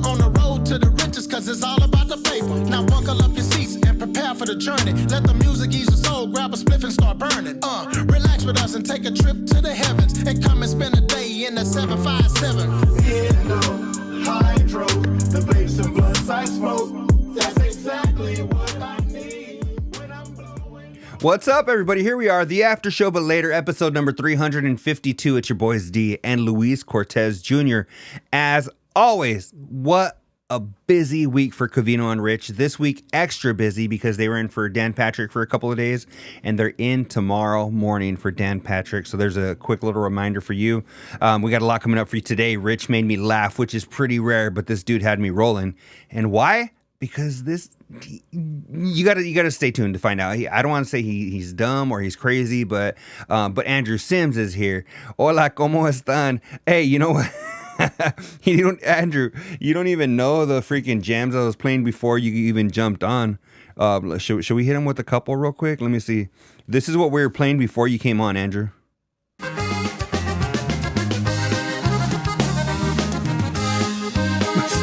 on the road to the riches, cause it's all about the paper. Now buckle up your seats and prepare for the journey. Let the music ease your soul, grab a spliff and start burning. Relax with us and take a trip to the heavens, and come and spend a day in the 757. Hydro, the vapes and blunts I smoke. That's exactly what I need when I'm blowing. What's up, everybody? Here we are, the After Show, but later, episode number 352. It's your boys D and Luis Cortez Jr. As always, what a busy week for Covino Rich. This week, extra busy because they were in for Dan Patrick for a couple of days, and they're in tomorrow morning for Dan Patrick. So there's a quick little reminder for you. We got a lot coming up for you today. Rich made me laugh, which is pretty rare, but this dude had me rolling. And why? Because you gotta stay tuned to find out. I don't want to say he's dumb or he's crazy, but Andrew Sims is here. Hola, ¿cómo están? Hey, you know what? Andrew, you don't even know the freaking jams I was playing before you even jumped on. Should we hit him with a couple real quick? Let me see. This is what we were playing before you came on, Andrew.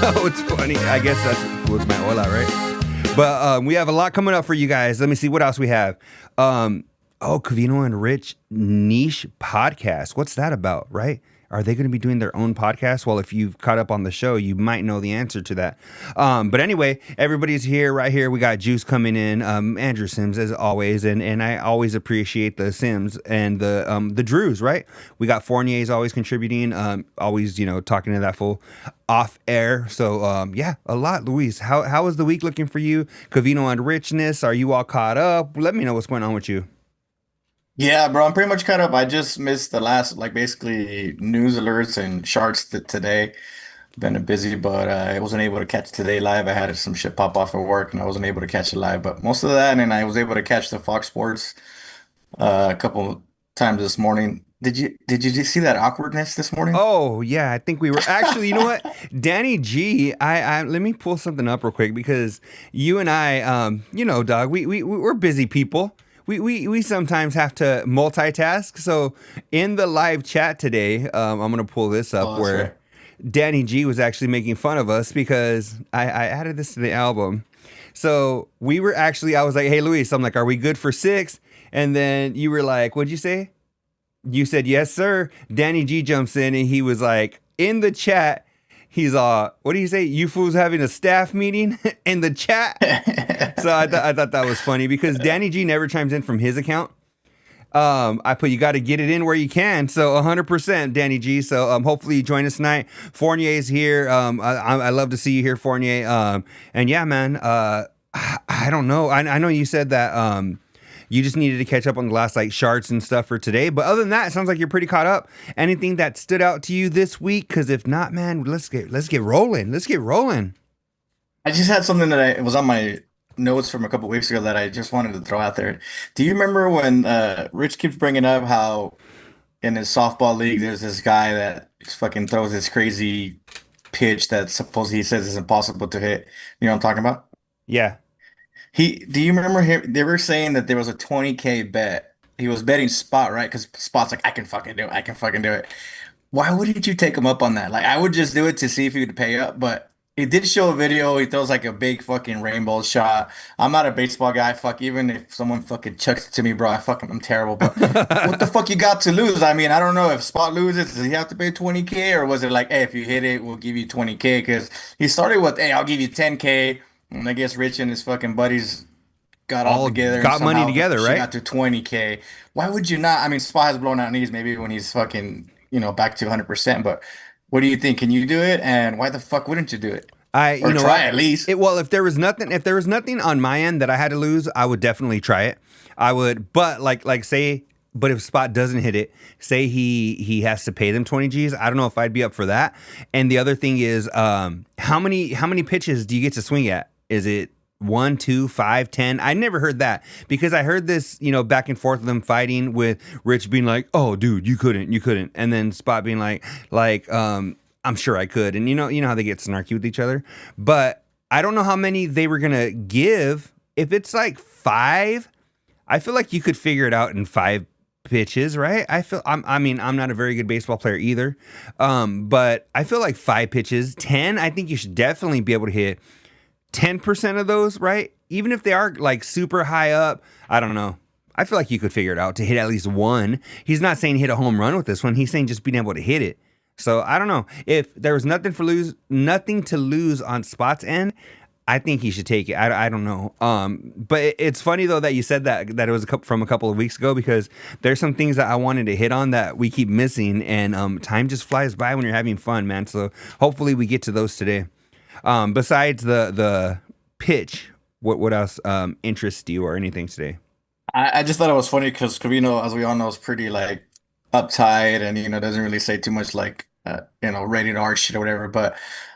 So it's funny. I guess that was my hola, right? But we have a lot coming up for you guys. Let me see what else we have. Covino and Rich niche podcast. What's that about, right? Are they going to be doing their own podcast? Well, if you've caught up on the show, you might know the answer to that. But anyway, everybody's here, right here. We got Juice coming in, Andrew Sims as always, and I always appreciate the Sims and the Drews, right? We got Fournier's always contributing, always talking to that fool off air. So yeah, a lot. Luis, how is the week looking for you? Covino and Richness, are you all caught up? Let me know what's going on with you. Yeah, bro, I'm pretty much caught up. I just missed the last, basically news alerts and charts today. Been busy, but I wasn't able to catch today live. I had some shit pop off at work, and I wasn't able to catch it live. But most of that, and I was able to catch the Fox Sports a couple times this morning. Did you see that awkwardness this morning? Oh yeah, I think we were actually. You know what, Danny G. I let me pull something up real quick because you and I, dog, we're busy people. We sometimes have to multitask. So in the live chat today, I'm going to pull this up where right. Danny G was actually making fun of us because I added this to the album. So we were actually, I was like, hey, Luis, I'm like, are we good for 6? And then you were like, what'd you say? You said, yes, sir. Danny G jumps in and he was like, in the chat, he's what do you say? You fools having a staff meeting in the chat? So I thought that was funny because Danny G never chimes in from his account. I put, you got to get it in where you can. So 100% Danny G. So hopefully you join us tonight. Fournier's here. I love to see you here, Fournier. And yeah, man, I don't know. I know you said that you just needed to catch up on the last charts and stuff for today. But other than that, it sounds like you're pretty caught up. Anything that stood out to you this week? Because if not, man, let's get rolling. Let's get rolling. I just had something that it was on my notes from a couple weeks ago that I just wanted to throw out there. Do you remember when Rich keeps bringing up how in his softball league there's this guy that just fucking throws this crazy pitch that supposedly he says is impossible to hit? You know what I'm talking about? Yeah. Do you remember him? They were saying that there was a 20K bet. He was betting Spot, right? Because Spot's like, I can fucking do it. I can fucking do it. Why wouldn't you take him up on that? I would just do it to see if he would pay up, but he did show a video. He throws a big fucking rainbow shot. I'm not a baseball guy. Fuck, even if someone fucking chucks it to me, bro, I'm terrible. But what the fuck you got to lose? I mean, I don't know if Spot loses, does he have to pay 20K, or was it hey, if you hit it, we'll give you 20K? Because he started with, hey, I'll give you 10K. And I guess Rich and his fucking buddies got all together. Got money together, right? Got to 20K. Why would you not? I mean, Spot has blown out knees maybe when he's fucking, back to 100%. But what do you think? Can you do it? And why the fuck wouldn't you do it? Or try at least. If there was nothing on my end that I had to lose, I would definitely try it. I would, but but if Spot doesn't hit it, say he has to pay them 20 G's. I don't know if I'd be up for that. And the other thing is, how many pitches do you get to swing at? Is it 1, 2, 5, 10? I never heard that because I heard this, back and forth of them fighting with Rich being like, "Oh, dude, you couldn't," and then Spot being like, "I'm sure I could," and you know how they get snarky with each other. But I don't know how many they were gonna give. If it's 5, I feel like you could figure it out in 5 pitches, right? I mean, I'm not a very good baseball player either. But I feel like 5 pitches, 10, I think you should definitely be able to hit 10% of those, right? Even if they are like super high up, I don't know. I feel like you could figure it out to hit at least one. He's not saying hit a home run with this one. He's saying just being able to hit it. So I don't know. If there was nothing to lose on Spot's end, I think he should take it. I don't know. But it's funny though that you said that it was from a couple of weeks ago, because there's some things that I wanted to hit on that we keep missing, and time just flies by when you're having fun, man. So hopefully we get to those today. Besides the pitch, what else interests you or anything today? I just thought it was funny because Covino, as we all know, is pretty like uptight and doesn't really say too much like rated R shit or whatever. But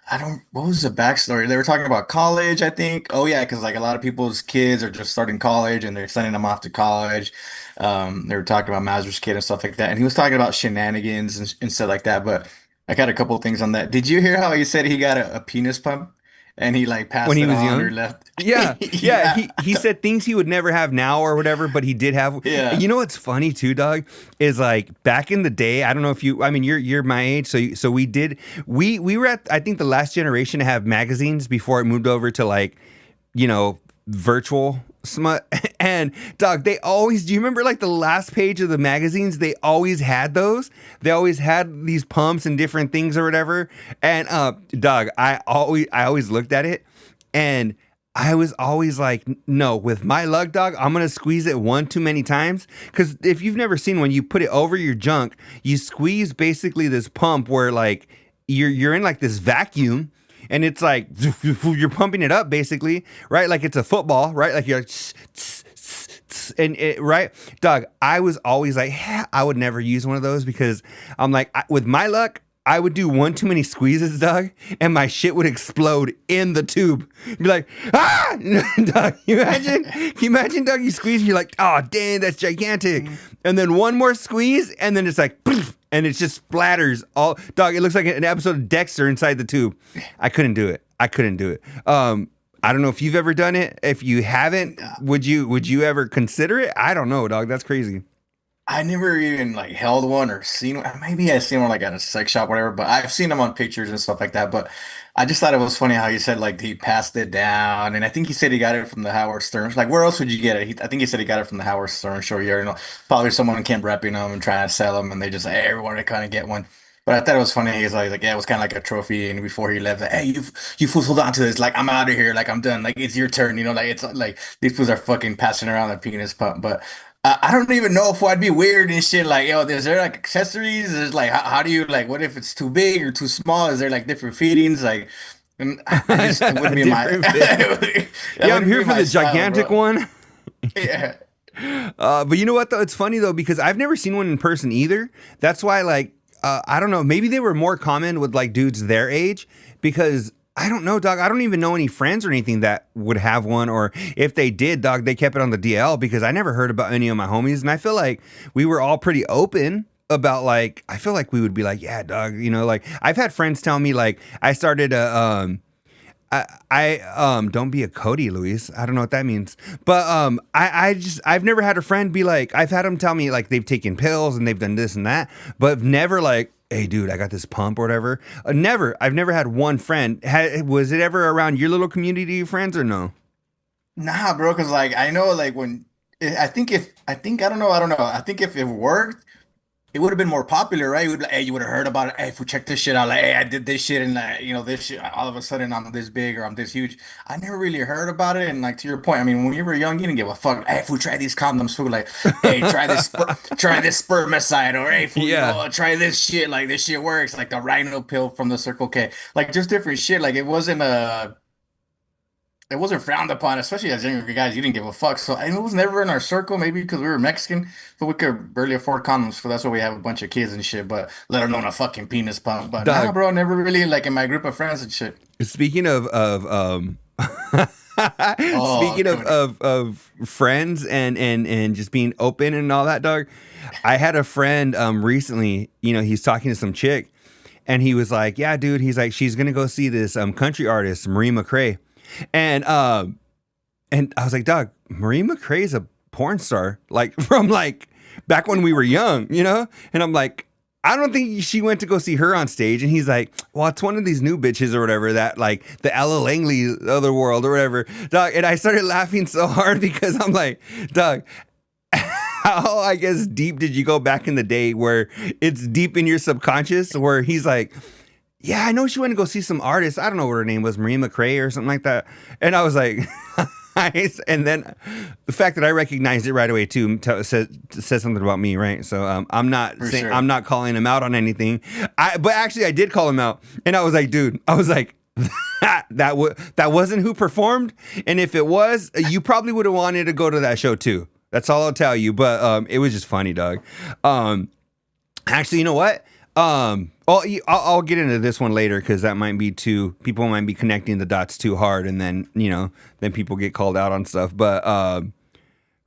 I don't. What was the backstory? They were talking about college, I think. Oh yeah, because like a lot of people's kids are just starting college and they're sending them off to college. They were talking about Mazur's kid and stuff like that, and he was talking about shenanigans and stuff like that. But I got a couple of things on that. Did you hear how he said he got a penis pump and he like When passed he it was on young? or left? Yeah, yeah. Yeah, He said things he would never have now or whatever, but he did have. yeah. You know what's funny too, dog, is like back in the day. I don't know if you. I mean, you're my age, so we were at, I think, the last generation to have magazines before it moved over to like, virtual smut. And dog, they always. Do you remember like the last page of the magazines? They always had those. They always had these pumps and different things or whatever. And dog, I always looked at it, and I was always like, no, with my luck, dog, I'm going to squeeze it one too many times. Because if you've never seen one, you put it over your junk, you squeeze basically this pump where like you're in like this vacuum, and it's like you're pumping it up basically, right? Like it's a football, right? Like you're like, and it, right? Dog, I was always like, I would never use one of those because I'm like, with my luck, I would do one too many squeezes, dog, and my shit would explode in the tube. Be like, ah! Dog, can you imagine, dog, you squeeze and you're like, oh, damn, that's gigantic. And then one more squeeze, and then it's like, poof, and it just splatters all. Dog, it looks like an episode of Dexter inside the tube. I couldn't do it. I don't know if you've ever done it. If you haven't, would you ever consider it? I don't know, dog. That's crazy. I never even like held one or seen one. Maybe I seen one like at a sex shop, whatever. But I've seen them on pictures and stuff like that. But I just thought it was funny how you said like he passed it down, and I think he said he got it from the Howard Stern. Like, where else would you get it? I think he said he got it from the Howard Stern show. Probably someone came repping them and trying to sell them, and they just hey, everyone to kind of get one. But I thought it was funny. He's like, yeah, it was kind of like a trophy. And before he left, like, hey, you fools hold on to this. Like, I'm out of here. Like, I'm done. Like, it's your turn. Like it's like these fools are fucking passing around the penis pump. But I don't even know if I'd be weird and shit. Like, yo, is there like accessories? Is like, how do you like? What if it's too big or too small? Is there like different feedings? Like, and I just it wouldn't be my. That Yeah, I'm wouldn't here be for my the style, gigantic bro. one. Yeah. But you know what though? It's funny though because I've never seen one in person either. That's why like I don't know. Maybe they were more common with like dudes their age because I don't know, dog. I don't even know any friends or anything that would have one, or if they did, dog, they kept it on the DL because I never heard about any of my homies, and I feel like we were all pretty open about like. I feel like we would be like, yeah, dog. Like I've had friends tell me like I started a don't be a Cody, Luis. I don't know what that means. But I've never had a friend be like, I've had them tell me like they've taken pills and they've done this and that, but never like, hey dude, I got this pump or whatever. Never. I've never had one friend. Was it ever around your little community of friends or no? Nah, bro. Because like I know like when I don't know. I think if it worked. It would have been more popular, right? Hey, you would have heard about it. Hey, if we check this shit out, like, hey, I did this shit, and like, this shit. All of a sudden, I'm this big or I'm this huge. I never really heard about it, and like to your point, I mean, when you were young, you didn't give a fuck. Hey, if we try these condoms, fool, like, hey, try this spermicide, or hey, fool, Yeah. try this shit. Like this shit works, like the Rhino pill from the Circle K, like just different shit. Like it wasn't frowned upon, especially as younger guys. You didn't give a fuck. So and it was never in our circle, maybe because we were Mexican, but we could barely afford condoms. So that's why we have a bunch of kids and shit. But let alone a fucking penis pump. But nah, Dog, bro, never really like in my group of friends and shit. speaking of Oh, speaking Cody. of friends and just being open and all that, dog. I had a friend recently, he's talking to some chick and he was like, yeah, dude, he's like, she's gonna go see this country artist, Marie McCrae. And I was like, dog, Marie McCrae's a porn star, like from like back when we were young, you know? And I'm like, I don't think she went to go see her on stage. And he's like, well, it's one of these new bitches or whatever that like the Ella Langley of the world or whatever, dog. And I started laughing so hard because I'm like, dog, how, I guess, deep did you go back in the day where it's deep in your subconscious where he's like, yeah, I know she went to go see some artists. I don't know what her name was, Marie McCrae or something like that. And I was like, and then the fact that I recognized it right away too says something about me, right? So I'm not saying, sure. I'm not calling him out on anything. But actually I did call him out, and I was like, dude, I was like, that wasn't who performed, and if it was, you probably would have wanted to go to that show too. That's all I'll tell you. But it was just funny, dog. Actually, you know what? I'll get into this one later because that might be people might be connecting the dots too hard, and then then people get called out on stuff. But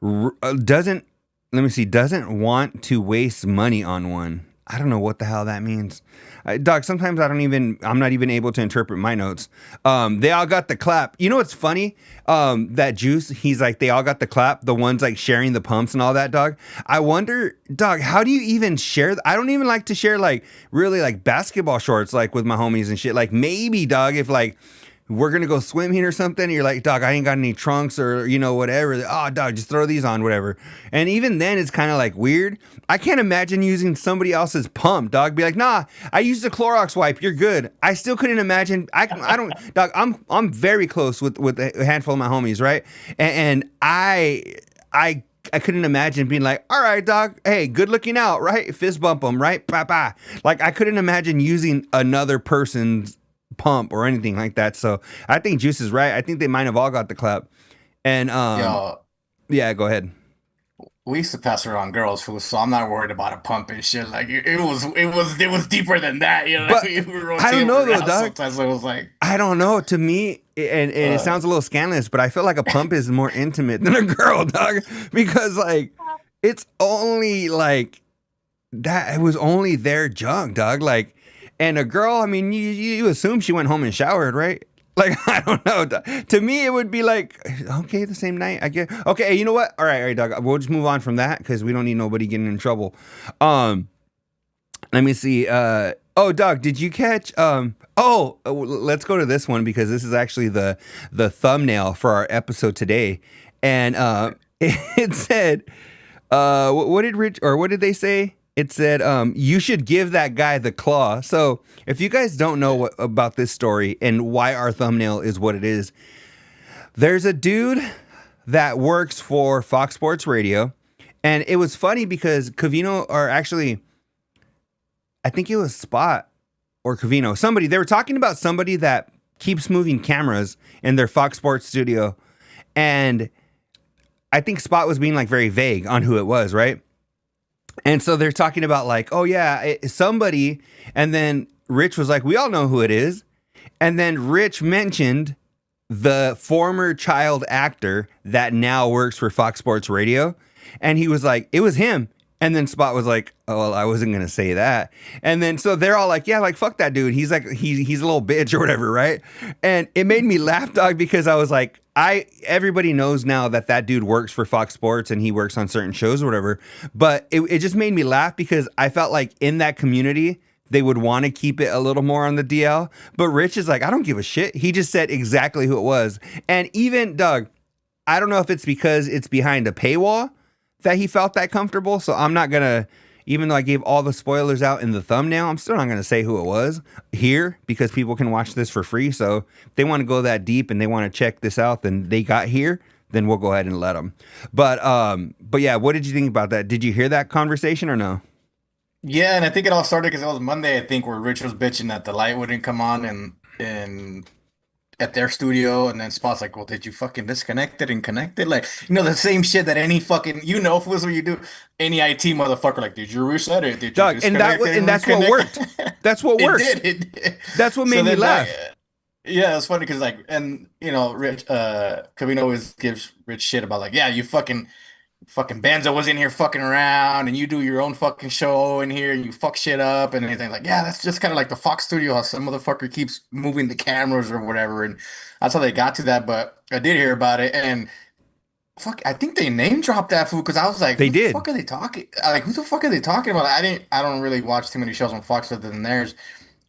doesn't want to waste money on one. I don't know what the hell that means. Doc, sometimes I'm not even able to interpret my notes. They all got the clap. You know what's funny? That Juice, he's like, they all got the clap. The ones like sharing the pumps and all that, dog. I wonder, dog, how do you even share? I don't even like to share like really like basketball shorts like with my homies and shit. Like maybe, dog, if like we're going to go swimming or something, and you're like, dog, I ain't got any trunks or, whatever. Oh, dog, just throw these on, whatever. And even then, it's kind of like weird. I can't imagine using somebody else's pump, dog. Be like, nah, I used a Clorox wipe. You're good. I still couldn't imagine. I don't, dog, I'm very close with a handful of my homies, right? And I couldn't imagine being like, all right, dog, hey, good looking out, right? Fist bump them, right? Bye-bye. Like, I couldn't imagine using another person's pump or anything like that. So I think Juice is right. I think they might have all got the clap. And yeah, go ahead. We used to pass around girls' food, so I'm not worried about a pump and shit. Like it was deeper than that, But We were I don't know though, dog. Sometimes it was like, I don't know. To me, and it sounds a little scandalous, but I feel like a pump is more intimate than a girl, dog, because like it's only like that. It was only their junk, dog. Like, and a girl, I mean, you assume she went home and showered, right? Like, I don't know. To me, it would be like, okay, the same night, I guess. Okay, you know what? All right, dog. We'll just move on from that because we don't need nobody getting in trouble. Let me see. Dog, did you catch? Let's go to this one because this is actually the thumbnail for our episode today, and it said, what did they say? It said, you should give that guy the claw. So if you guys don't know about this story and why our thumbnail is what it is, there's a dude that works for Fox Sports Radio. And it was funny because Covino, or actually, I think it was Spot or Covino, they were talking about somebody that keeps moving cameras in their Fox Sports studio. And I think Spot was being like very vague on who it was, right? And so they're talking about like, oh yeah, somebody. And then Rich was like, we all know who it is. And then Rich mentioned the former child actor that now works for Fox Sports Radio. And he was like, it was him. And then Spot was like, oh, well, I wasn't going to say that. And then so they're all like, yeah, like, fuck that dude. He's like, he's a little bitch or whatever, right? And it made me laugh, dog, because I was like, everybody knows now that dude works for Fox Sports and he works on certain shows or whatever. But it just made me laugh because I felt like in that community, they would want to keep it a little more on the DL. But Rich is like, I don't give a shit. He just said exactly who it was. And even, Doug, I don't know if it's because it's behind a paywall that he felt that comfortable. So I'm not going to, even though I gave all the spoilers out in the thumbnail, I'm still not going to say who it was here because people can watch this for free. So if they want to go that deep and they want to check this out, then they got here, then we'll go ahead and let them. But yeah, what did you think about that? Did you hear that conversation or no? yeah. And I think it all started because it was Monday, I think, where Rich was bitching that the light wouldn't come on and at their studio, and then Spot's like, well, did you fucking disconnect it and connect it? Like, the same shit that any fucking, if it was what you do, any IT motherfucker, like, did you reset it? Did you Doug, and that's what worked. That's what worked. It did. That's what made me laugh. Yeah, it's funny because like, and Rich, Covino always gives Rich shit about like, yeah, you fucking Banzo was in here fucking around and you do your own fucking show in here and you fuck shit up and anything. Like, yeah, that's just kind of like the Fox studio, how some motherfucker keeps moving the cameras or whatever. And that's how they got to that. But I did hear about it. And fuck, I think they name dropped that food because I was like, They who the did. fuck are they talking? Like, who the fuck are they talking about? I don't really watch too many shows on Fox other than theirs.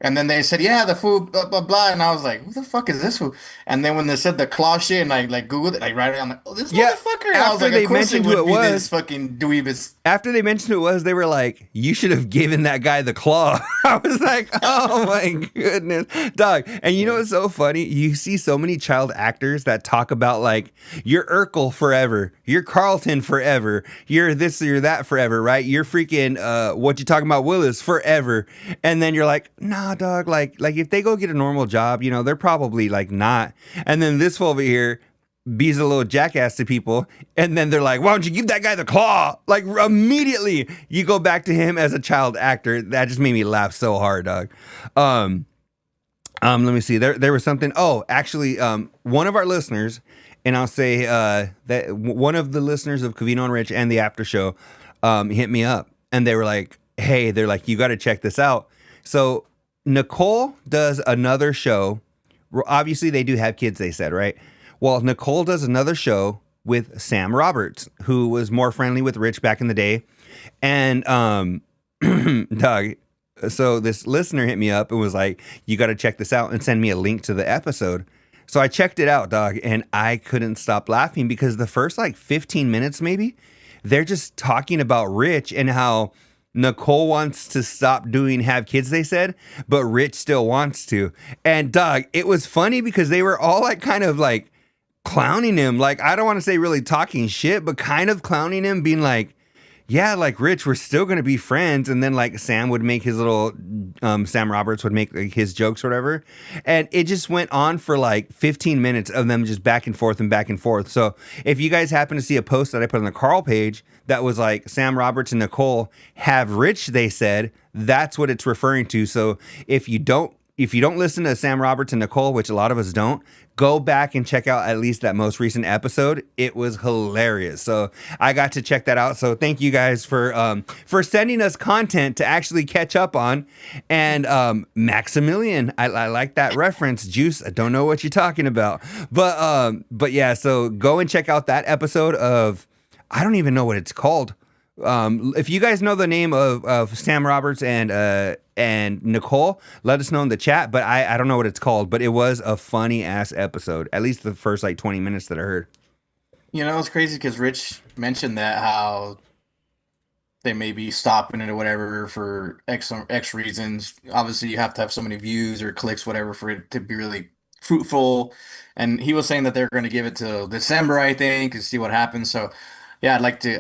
And then they said, yeah, the food, blah, blah, blah. And I was like, who the fuck is this food? And then when they said the claw shit and I like Googled it, like right I'm like, oh, this Yeah, motherfucker. And I was after like, of they course it mentioned who would it be this was, fucking dweebus. after they mentioned who it was, they were like, "You should have given that guy the claw." I was like, "Oh my goodness, dog!" And you know what's so funny? You see so many child actors that talk about like, "You're Urkel forever, you're Carlton forever, you're this, you're that forever, right? You're freaking what you talking about, Willis forever." And then you're like, "Nah, dog. Like if they go get a normal job, you know, they're probably like not." And then this fool over here be's a little jackass to people, and then they're like, "Why don't you give that guy the claw?" Like immediately, you go back to him as a child actor. That just made me laugh so hard, dog. Um, let me see. There was something. Oh, actually, one of our listeners, and I'll say that one of the listeners of Covino and Rich and the After Show, hit me up, and they were like, "Hey, they're like, you got to check this out." So Nicole does another show. Obviously, they do have kids. They said, right? Well, Nicole does another show with Sam Roberts, who was more friendly with Rich back in the day. And Doug, so this listener hit me up and was like, "You got to check this out," and send me a link to the episode. So I checked it out, dog, and I couldn't stop laughing because the first like 15 minutes, maybe, they're just talking about Rich and how Nicole wants to stop doing have kids, they said, but Rich still wants to. And dog, it was funny because they were all like kind of like clowning him. Like, I don't want to say really talking shit, but kind of clowning him, being like, "Yeah, like Rich, we're still gonna be friends." And then like Sam would make his little, Sam Roberts would make like, his jokes or whatever, and it just went on for like 15 minutes of them just back and forth and back and forth. So if you guys happen to see a post that I put on the Carl page that was like Sam Roberts and Nicole have Rich, they said that's what it's referring to. So if you don't listen to Sam Roberts and Nicole, which a lot of us don't, go back and check out at least that most recent episode. It was hilarious. So I got to check that out. So thank you guys for sending us content to actually catch up on. And Maximilian, I like that reference. Juice, I don't know what you're talking about, but yeah. So go and check out that episode of, I don't even know what it's called. If you guys know the name of Sam Roberts and Nicole, let us know in the chat. But I don't know what it's called. But it was a funny ass episode. At least the first like 20 minutes that I heard. You know, it's crazy because Rich mentioned that how they may be stopping it or whatever for X reasons. Obviously, you have to have so many views or clicks, whatever, for it to be really fruitful. And he was saying that they're going to give it till December, I think, and see what happens. So, yeah, I'd like to.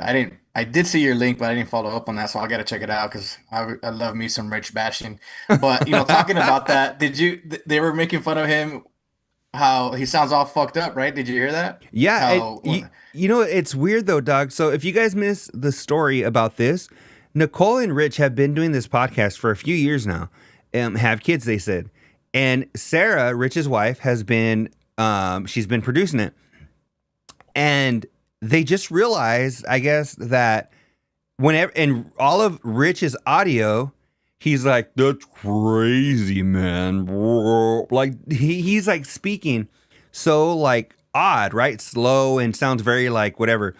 I did see your link, but I didn't follow up on that, so I got to check it out because I love me some Rich bashing. But talking about that, they were making fun of him how he sounds all fucked up, right? Did you hear that? Yeah, How you know it's weird though, dog. So if you guys miss the story about this, Nicole and Rich have been doing this podcast for a few years now. Have kids, they said, and Sarah, Rich's wife, has been she's been producing it, and they just realized, I guess, that whenever in all of Rich's audio, he's like, "That's crazy, man." Like he's like speaking so like odd, right? Slow and sounds very like whatever.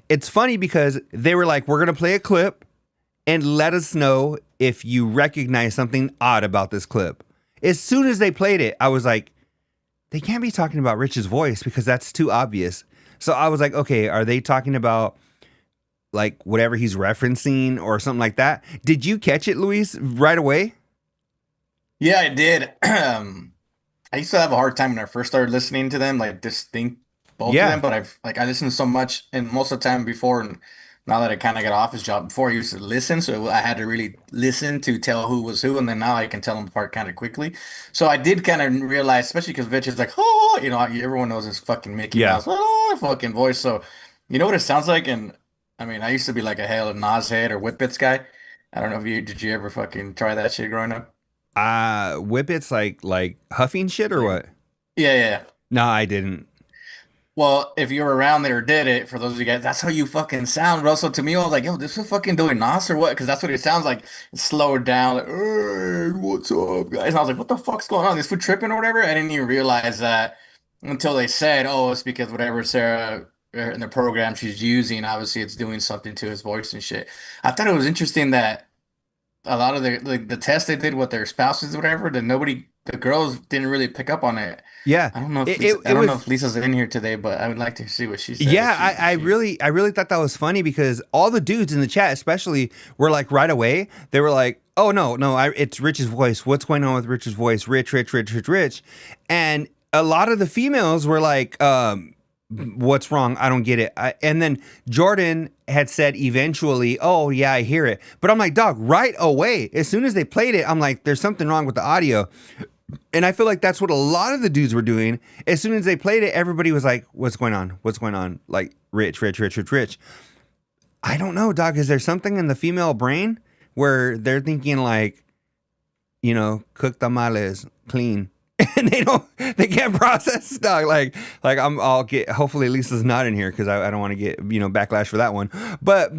It's funny because they were like, "We're gonna play a clip and let us know if you recognize something odd about this clip." As soon as they played it, I was like, they can't be talking about Rich's voice because that's too obvious. So I was like, okay, are they talking about like whatever he's referencing or something like that? Did you catch it, Luis, right away? Yeah, I did. I used to have a hard time when I first started listening to them, like distinct both of them, Yeah. but I listened so much and most of the time before and now that I kind of got off his job before I used to listen, so I had to really listen to tell who was who, and then now I can tell them apart kind of quickly. So I did kind of realize, especially because Vitch is like, oh, everyone knows his fucking Mickey Yeah. Mouse, oh, fucking voice. So you know what it sounds like? And I mean, I used to be like a hell of Nas head or Whippets guy. I don't know if did you ever fucking try that shit growing up? Whippets like huffing shit or Like, what? yeah, yeah, yeah. No, I didn't. Well, if you were around there or did it, for those of you guys, that's how you fucking sound, bro. So to me, I was like, yo, this is fucking doing Nas or what? Because that's what it sounds like. It's slower down, like, hey, what's up, guys? And I was like, what the fuck's going on? This food tripping or whatever? I didn't even realize that until they said, oh, it's because whatever Sarah in the program she's using, obviously it's doing something to his voice and shit. I thought it was interesting that a lot of the tests they did with their spouses or whatever, that the girls didn't really pick up on it. Yeah. I It don't know was if Lisa's in here today, but I would like to see what she said. Yeah, I really thought that was funny because all the dudes in the chat, especially, were like right away. They were like, "Oh no, it's Rich's voice. What's going on with Rich's voice? Rich." And a lot of the females were like, "What's wrong? I don't get it." And then Jordan had said eventually, "Oh yeah, I hear it." But I'm like, "Dog, right away. As soon as they played it, I'm like, there's something wrong with the audio." And I feel like that's what a lot of the dudes were doing. As soon as they played it, everybody was like, "What's going on? What's going on?" Like, Rich. I don't know, dog. Is there something in the female brain where they're thinking like, cook tamales, clean, and they can't process, dog. I'll get. Hopefully, Lisa's not in here because I don't want to get backlash for that one. But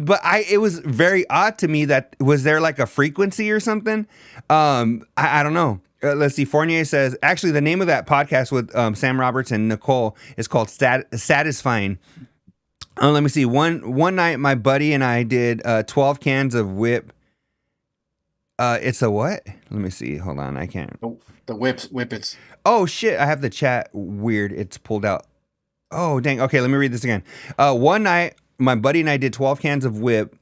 it was very odd to me that was there like a frequency or something. I don't know. Let's see. Fournier says, actually, the name of that podcast with Sam Roberts and Nicole is called Satisfying. Let me see. One night, my buddy and I did 12 cans of whip. It's a what? Let me see. Hold on. I can't. The whippets. Oh, shit. I have the chat weird. It's pulled out. Oh, dang. Okay, let me read this again. One night, my buddy and I did 12 cans of whip.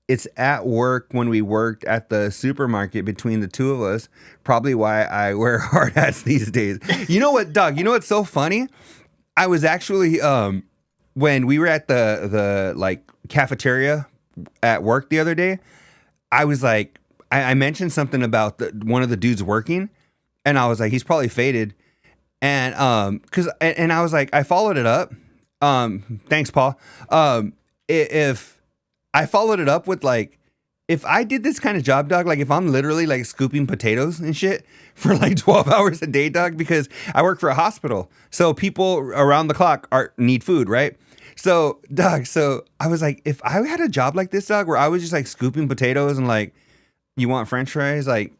It's at work when we worked at the supermarket between the two of us. Probably why I wear hard hats these days. You know what, Doug? You know what's so funny? I was actually when we were at the like cafeteria at work the other day. I was like, I mentioned something about one of the dudes working, and I was like, he's probably faded, and and I was like, I followed it up. Thanks, Paul. If I followed it up with like, if I did this kind of job, dog, like if I'm literally like scooping potatoes and shit for like 12 hours a day, dog, because I work for a hospital. So people around the clock need food, right? So, dog, I was like, if I had a job like this, dog, where I was just like scooping potatoes and like, you want French fries? Like,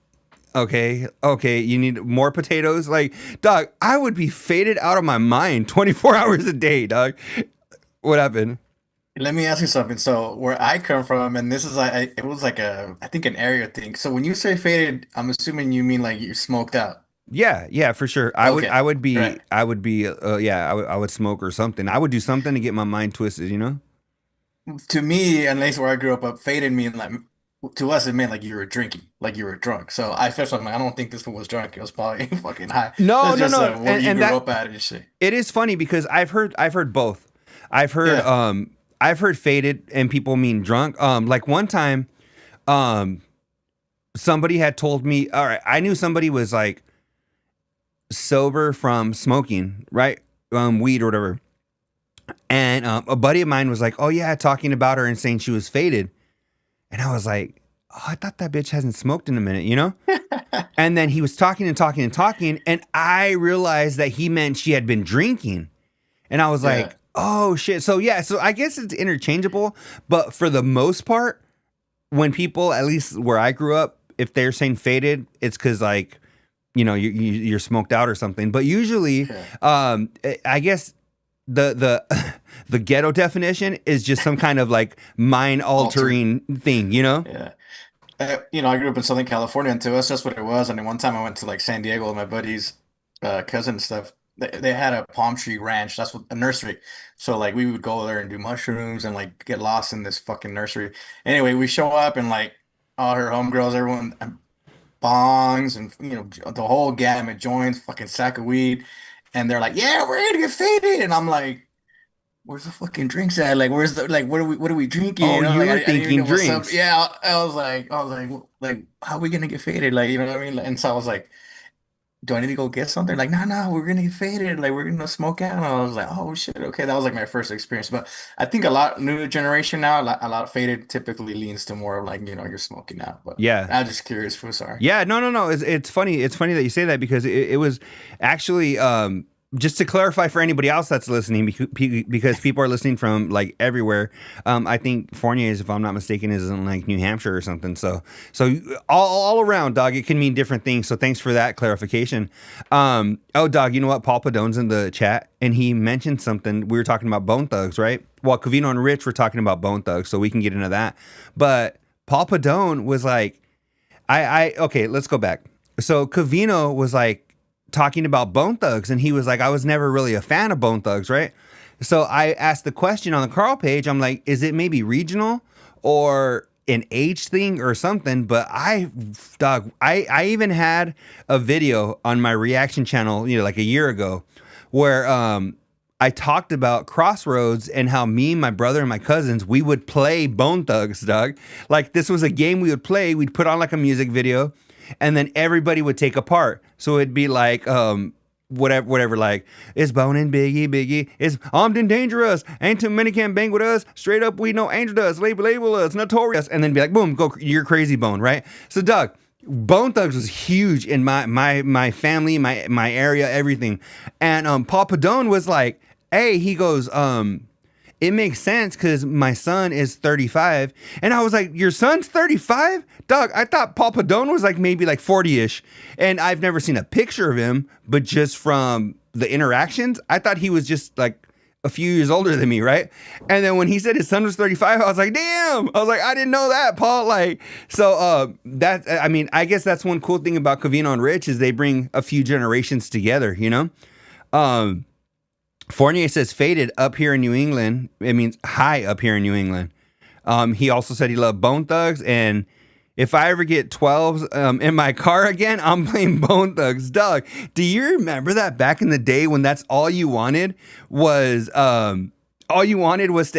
okay, you need more potatoes? Like, dog, I would be faded out of my mind 24 hours a day, dog. What happened? Let me ask you something. So where I come from, and this is like, it was like I think an area thing. So when you say faded, I'm assuming you mean like you smoked out. Yeah, for sure. Okay, I would be, right. I would smoke or something. I would do something to get my mind twisted, To me, at least where I grew up, faded mean like to us it meant like you were drinking, like you were drunk. So I felt like I don't think this one was drunk. It was probably fucking high. No, That's just where you and grew that up at and shit. it is funny because I've heard both. I've heard, Yeah. I've heard faded and people mean drunk. Like one time, somebody had told me, all right, I knew somebody was like sober from smoking, right? Weed or whatever. And a buddy of mine was like, oh yeah, talking about her and saying she was faded. And I was like, oh, I thought that bitch hasn't smoked in a minute. And then he was talking and talking and talking. And I realized that he meant she had been drinking. And I was Yeah. like, oh shit. So yeah, so I guess it's interchangeable. But for the most part, when people, at least where I grew up, if they're saying faded, it's because like, you're smoked out or something. But usually, I guess the the ghetto definition is just some kind of like mind altering thing, Yeah. I grew up in Southern California, and to us, that's what it was. And then one time I went to like San Diego with my buddy's cousin and stuff. They had a palm tree ranch. That's what a nursery. So like we would go there and do mushrooms and like get lost in this fucking nursery. Anyway, we show up and like all her homegirls, everyone bongs and the whole gamut joints, fucking sack of weed, and they're like, "Yeah, we're gonna get faded," and I'm like, "Where's the fucking drinks at? Like, where's the like, what are we drinking?" Oh, you Like were I didn't even thinking know what's up. drinks. Yeah, I was like, how are we gonna get faded? Like, you know what I mean? And so I was like, do I need to go get something? Like, no, we're gonna get faded. Like, we're gonna smoke out. And I was like, oh shit, okay. That was like my first experience. But I think a lot new generation now, a lot of faded typically leans to more of like, you're smoking out. But Yeah. I'm just curious. Sorry. Yeah, no. It's funny. It's funny that you say that because it was actually just to clarify for anybody else that's listening, because people are listening from like everywhere. I think Fournier's, if I'm not mistaken, is in like New Hampshire or something. So all around, dog, it can mean different things. So thanks for that clarification. Oh, dog, you know what? Paul Padone's in the chat, and he mentioned something. We were talking about Bone Thugs, right? Well, Covino and Rich were talking about Bone Thugs, so we can get into that. But Paul Padone was like, okay, let's go back. So Covino was like, talking about Bone Thugs, and he was like, I was never really a fan of Bone Thugs, right? So I asked the question on the Carl page, I'm like, is it maybe regional or an age thing or something? But I even had a video on my reaction channel, like a year ago, where I talked about Crossroads and how me, my brother, and my cousins, we would play Bone Thugs, dog. Like, this was a game we would play. We'd put on like a music video, and then everybody would take a part. So it'd be like, whatever, like, it's Bone and Biggie, it's armed and dangerous, ain't too many can bang with us, straight up we know Angel does, label us, notorious, and then be like, boom, go, you're crazy, Bone, right? So, Doug, Bone Thugs was huge in my family, my area, everything. And Paul Padone was like, hey, he goes, it makes sense because my son is 35. And I was like, your son's 35? Dog, I thought Paul Padone was like maybe like 40-ish. And I've never seen a picture of him, but just from the interactions, I thought he was just like a few years older than me, right? And then when he said his son was 35, I was like, damn! I was like, I didn't know that, Paul. Like, so I guess that's one cool thing about Covino and Rich is they bring a few generations together, Fournier says faded up here in New England. It means high up here in New England. He also said he loved Bone Thugs, and if I ever get 12s in my car again, I'm playing Bone Thugs. Doug, do you remember that back in the day when that's all you wanted was to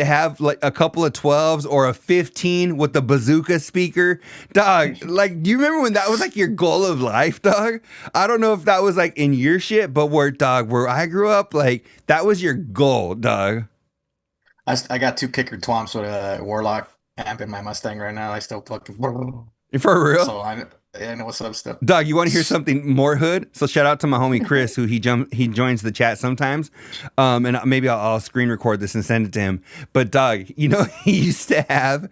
have like a couple of 12s or a 15 with the bazooka speaker? Dog, like, do you remember when that was like your goal of life, dog? I don't know if that was like in your shit, but where I grew up, like, that was your goal, dog. I got 2 kicker twomps with a Warlock amp in my Mustang right now. I still fucking for real. So I know what's up still. Dog, you want to hear something more hood? So shout out to my homie Chris, who he joins the chat sometimes. And maybe I'll screen record this and send it to him. But dog, he used to have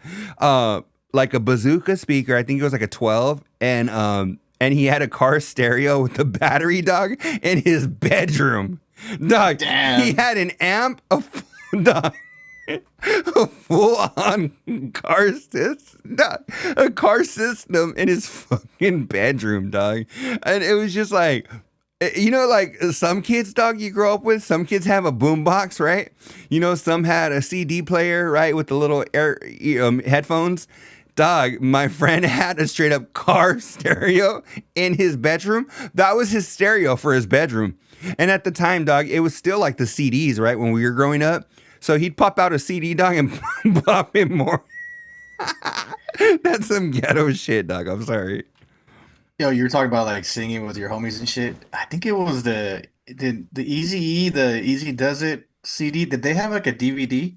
like a bazooka speaker. I think it was like a 12, and he had a car stereo with a battery, dog, in his bedroom. Dog, damn. He had an amp of dog. A full-on car system in his fucking bedroom, dog. And it was just like, like some kids, dog, you grow up with, some kids have a boombox, right? Some had a CD player, right, with the little headphones. Dog, my friend had a straight up car stereo in his bedroom. That was his stereo for his bedroom. And at the time, dog, it was still like the CDs, right, when we were growing up. So he'd pop out a CD, dog, and pop in more. That's some ghetto shit, dog. I'm sorry. Yo, you were talking about like singing with your homies and shit. I think it was the Eazy-E, the Easy Does It CD. Did they have like a DVD?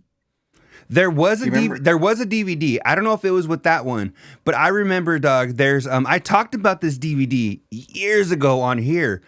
There was a DVD. I don't know if it was with that one, but I remember, dog. There's I talked about this DVD years ago on here.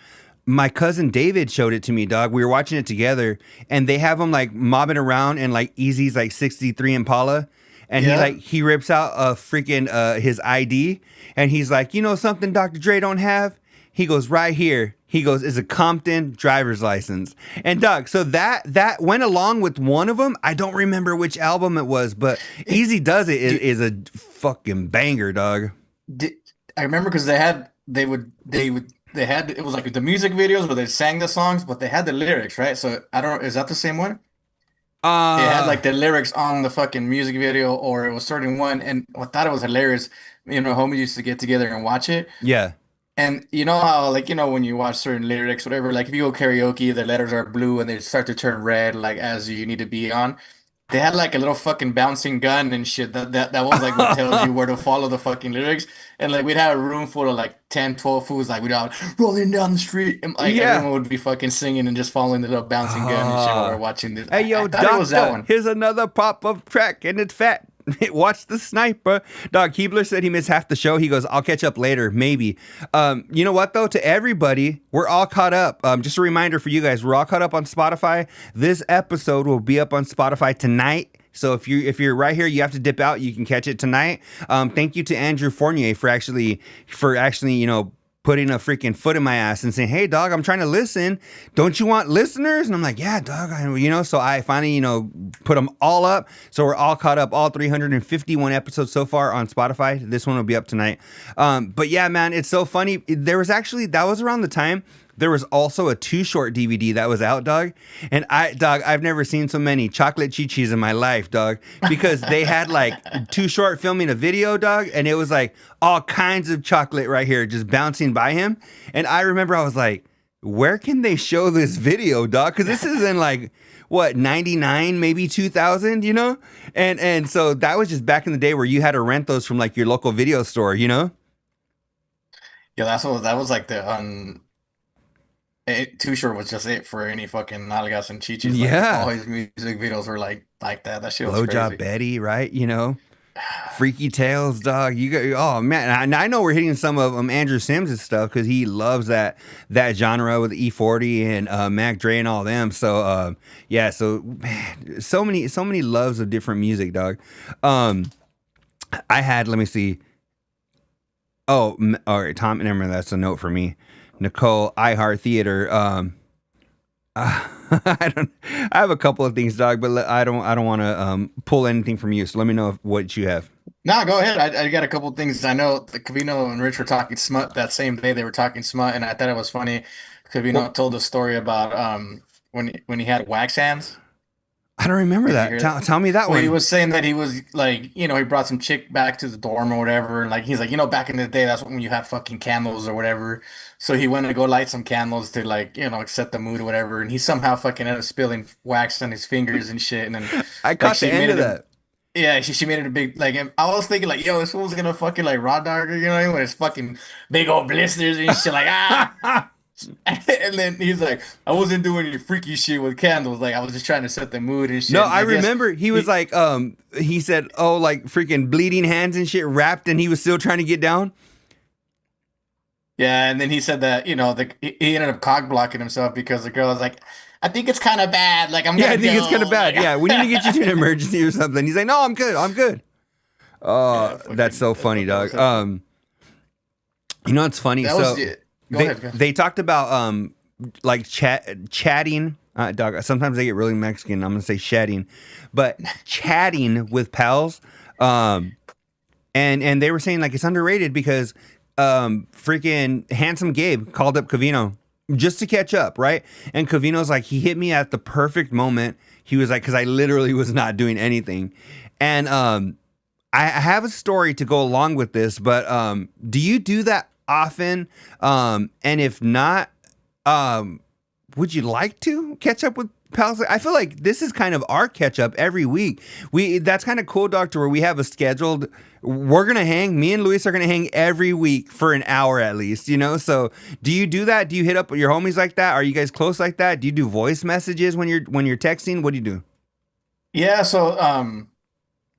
My cousin David showed it to me, dog. We were watching it together, and they have him like mobbing around in like Eazy's like 63 Impala, and he rips out a freaking his ID, and he's like, something Dr. Dre don't have? He goes, right here. He goes, is a Compton driver's license. And dog, so that went along with one of them. I don't remember which album it was, but Eazy Does It is a fucking banger, dog. I remember because they had, it was like the music videos where they sang the songs, but they had the lyrics, right? So I don't know, is that the same one? It had like the lyrics on the fucking music video, or it was certain one, and I thought it was hilarious. Homies used to get together and watch it. Yeah. And you know how, like, when you watch certain lyrics, whatever, like if you go karaoke, the letters are blue and they start to turn red, like as you need to be on. They had like a little fucking bouncing gun and shit that was like what tells you where to follow the fucking lyrics. And like we'd have a room full of like 10, 12 fools, like we'd all rolling down the street, and like everyone would be fucking singing and just following the little bouncing gun and shit while we're watching this. Hey yo, I thought it was that one. Here's another pop-up track and it's fat. Watch the sniper. Dog, Keebler said he missed half the show. He goes, I'll catch up later, maybe. You know what, though? To everybody, we're all caught up. Just a reminder for you guys, we're all caught up on Spotify. This episode will be up on Spotify tonight. So if you're right here, you have to dip out. You can catch it tonight. Thank you to Andrew Fournier for actually, putting a freaking foot in my ass and saying, hey, dog, I'm trying to listen. Don't you want listeners? And I'm like, yeah, dog. So I finally, put them all up. So we're all caught up, all 351 episodes so far on Spotify. This one will be up tonight. But yeah, man, it's so funny. That was around the time. There was also a Too Short DVD that was out, dog. And I've never seen so many chocolate chi-chis in my life, dog, because they had like Too Short filming a video, dog. And it was like all kinds of chocolate right here just bouncing by him. And I remember I was like, where can they show this video, dog? Because this is in like, what, 99, maybe 2000, And so that was just back in the day where you had to rent those from like your local video store, Yeah, that was like the Too Short was just it for any fucking nalgas and chichis. Like, yeah. all his music videos were like that. That shit was Blowjob crazy. Betty, right? Freaky Tales, dog. Oh man, I know we're hitting some of Andrew Sims' stuff because he loves that genre with E40 and Mac Dre and all them. So yeah, so man, so many loves of different music, dog. Let me see. Oh, all right, Tom. Remember, that's a note for me. Nicole, iHeart Theater. I have a couple of things, dog, but I don't want to pull anything from you. So let me know what you have. No, go ahead. I got a couple of things. I know the Covino and Rich were talking smut that same day. They were talking smut, and I thought it was funny. Covino told a story about when he had wax hands. I don't remember that. Tell me that Well, one. he was saying that he was like, he brought some chick back to the dorm or whatever. And like, he's like, back in the day, that's when you had fucking candles or whatever. So he went to go light some candles to like, set the mood or whatever. And he somehow fucking ended up spilling wax on his fingers and shit. And then I caught the end of that. Yeah, she made it a big, like, and I was thinking like, yo, this fool's gonna fucking like raw dog her, with his fucking big old blisters and shit, like, ah. And then he's like, I wasn't doing any freaky shit with candles. Like, I was just trying to set the mood and shit. No, and I remember he was like, he said, oh, like freaking bleeding hands and shit wrapped, and he was still trying to get down. Yeah, and then he said that, he ended up cock blocking himself because the girl was like, I think it's kind of bad. Like, I think it's kind of bad. Yeah, we need to get you to an emergency or something. He's like, no, I'm good. I'm good. Oh, yeah, that's so funny, dog. It's funny. They talked about like chatting. Dog. Sometimes they get really Mexican. I'm gonna say chatting, but chatting with pals. And they were saying like it's underrated because freaking Handsome Gabe called up Covino just to catch up, right? And Covino's like, he hit me at the perfect moment. He was like, because I literally was not doing anything. And I have a story to go along with this, but do you do that often? And if not, would you like to catch up with pals? I feel like this is kind of our catch up every week. That's kind of cool, Doctor, where we have a scheduled, we're going to hang, me and Luis are going to hang every week for an hour at least, So do you do that? Do you hit up your homies like that? Are you guys close like that? Do you do voice messages when you're texting? What do you do? Yeah, so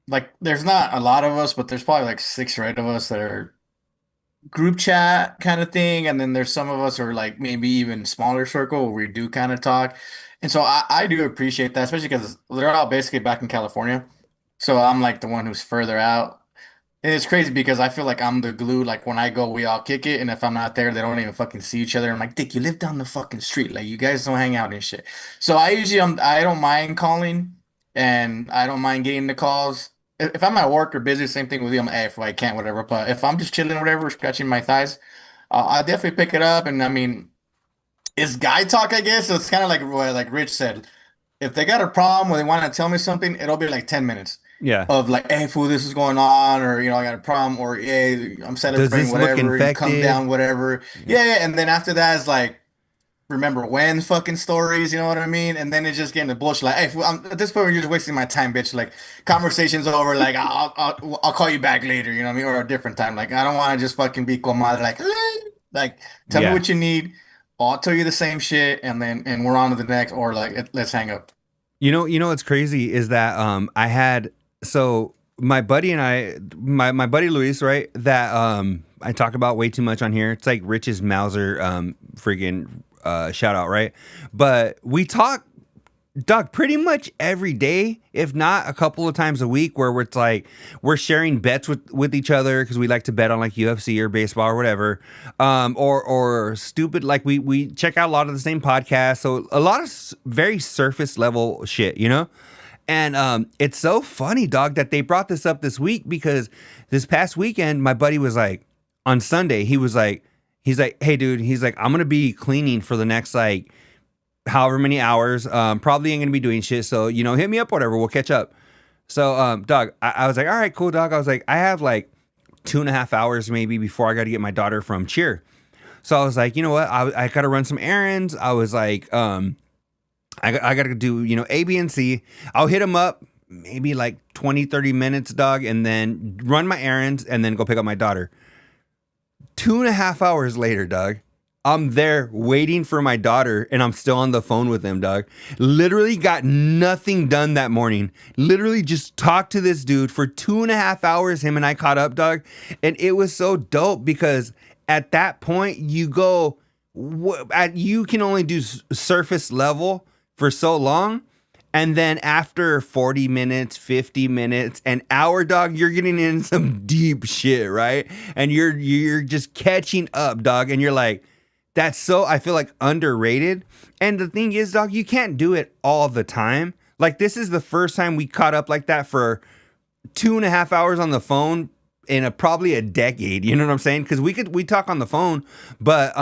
like there's not a lot of us, but there's probably like 6 or 8 of us that are group chat kind of thing, and then there's some of us who are like maybe even smaller circle where we do kind of talk. And so I do appreciate that, especially because they're all basically back in California. So I'm like the one who's further out. And it's crazy because I feel like I'm the glue. Like when I go, we all kick it. And if I'm not there, they don't even fucking see each other. I'm like, Dick, you live down the fucking street. Like you guys don't hang out and shit. So I don't mind calling and I don't mind getting the calls. If I'm at work or busy, same thing with you. I'm like, hey, if I can't, whatever. But if I'm just chilling, whatever, scratching my thighs, I definitely pick it up. And I mean, it's guy talk, I guess. So it's kind of like what like Rich said. If they got a problem or they want to tell me something, it'll be like 10 minutes. Yeah. Of like, hey, fool, this is going on, or I got a problem, or hey, I'm celebrating whatever, you come down, whatever. Yeah. And then after that is like, remember when fucking stories, you know what I mean? And then it's just getting the bullshit. Like, hey, fool, at this point, you're just wasting my time, bitch. Like, conversation's over. Like, I'll call you back later, you know what I mean, or a different time. Like, I don't want to just fucking be comadre. Like, tell me what you need. I'll tell you the same shit, and we're on to the next, or like, let's hang up. You know what's crazy is that I had. So my buddy and I, my buddy Luis, right? That I talk about way too much on here. It's like Rich's Mauser freaking shout out, right? But we talk, Doug, pretty much every day, if not a couple of times a week, where it's like we're sharing bets with each other because we like to bet on like UFC or baseball or whatever, or stupid, like we check out a lot of the same podcasts, so a lot of very surface level shit, you know. And it's so funny, dog, that they brought this up this week because this past weekend, my buddy was like, on Sunday, he's like, hey, dude, he's like, I'm gonna be cleaning for the next like however many hours, probably ain't gonna be doing shit, so you know, hit me up, whatever, we'll catch up. So dog, I was like, all right, cool, dog. I was like, I have like 2.5 hours maybe before I gotta get my daughter from cheer. So I was like, you know what, I gotta run some errands. I was like, I gotta do, you know, A, B, and C. I'll hit him up maybe like 20-30 minutes, dog, and then run my errands and then go pick up my daughter. 2.5 hours later, dog, I'm there waiting for my daughter and I'm still on the phone with him, dog. Literally got nothing done that morning. Literally just talked to this dude for 2.5 hours. Him and I caught up, dog. And it was so dope because at that point you go, you can only do surface level for so long. And then after 40 minutes, 50 minutes, an hour, dog, you're getting in some deep shit, right? And you're just catching up, dog. And you're like, that's so, I feel like, underrated. And the thing is, dog, you can't do it all the time. Like, this is the first time we caught up like that for 2.5 hours on the phone in probably a decade. You know what I'm saying? Because we talk on the phone, but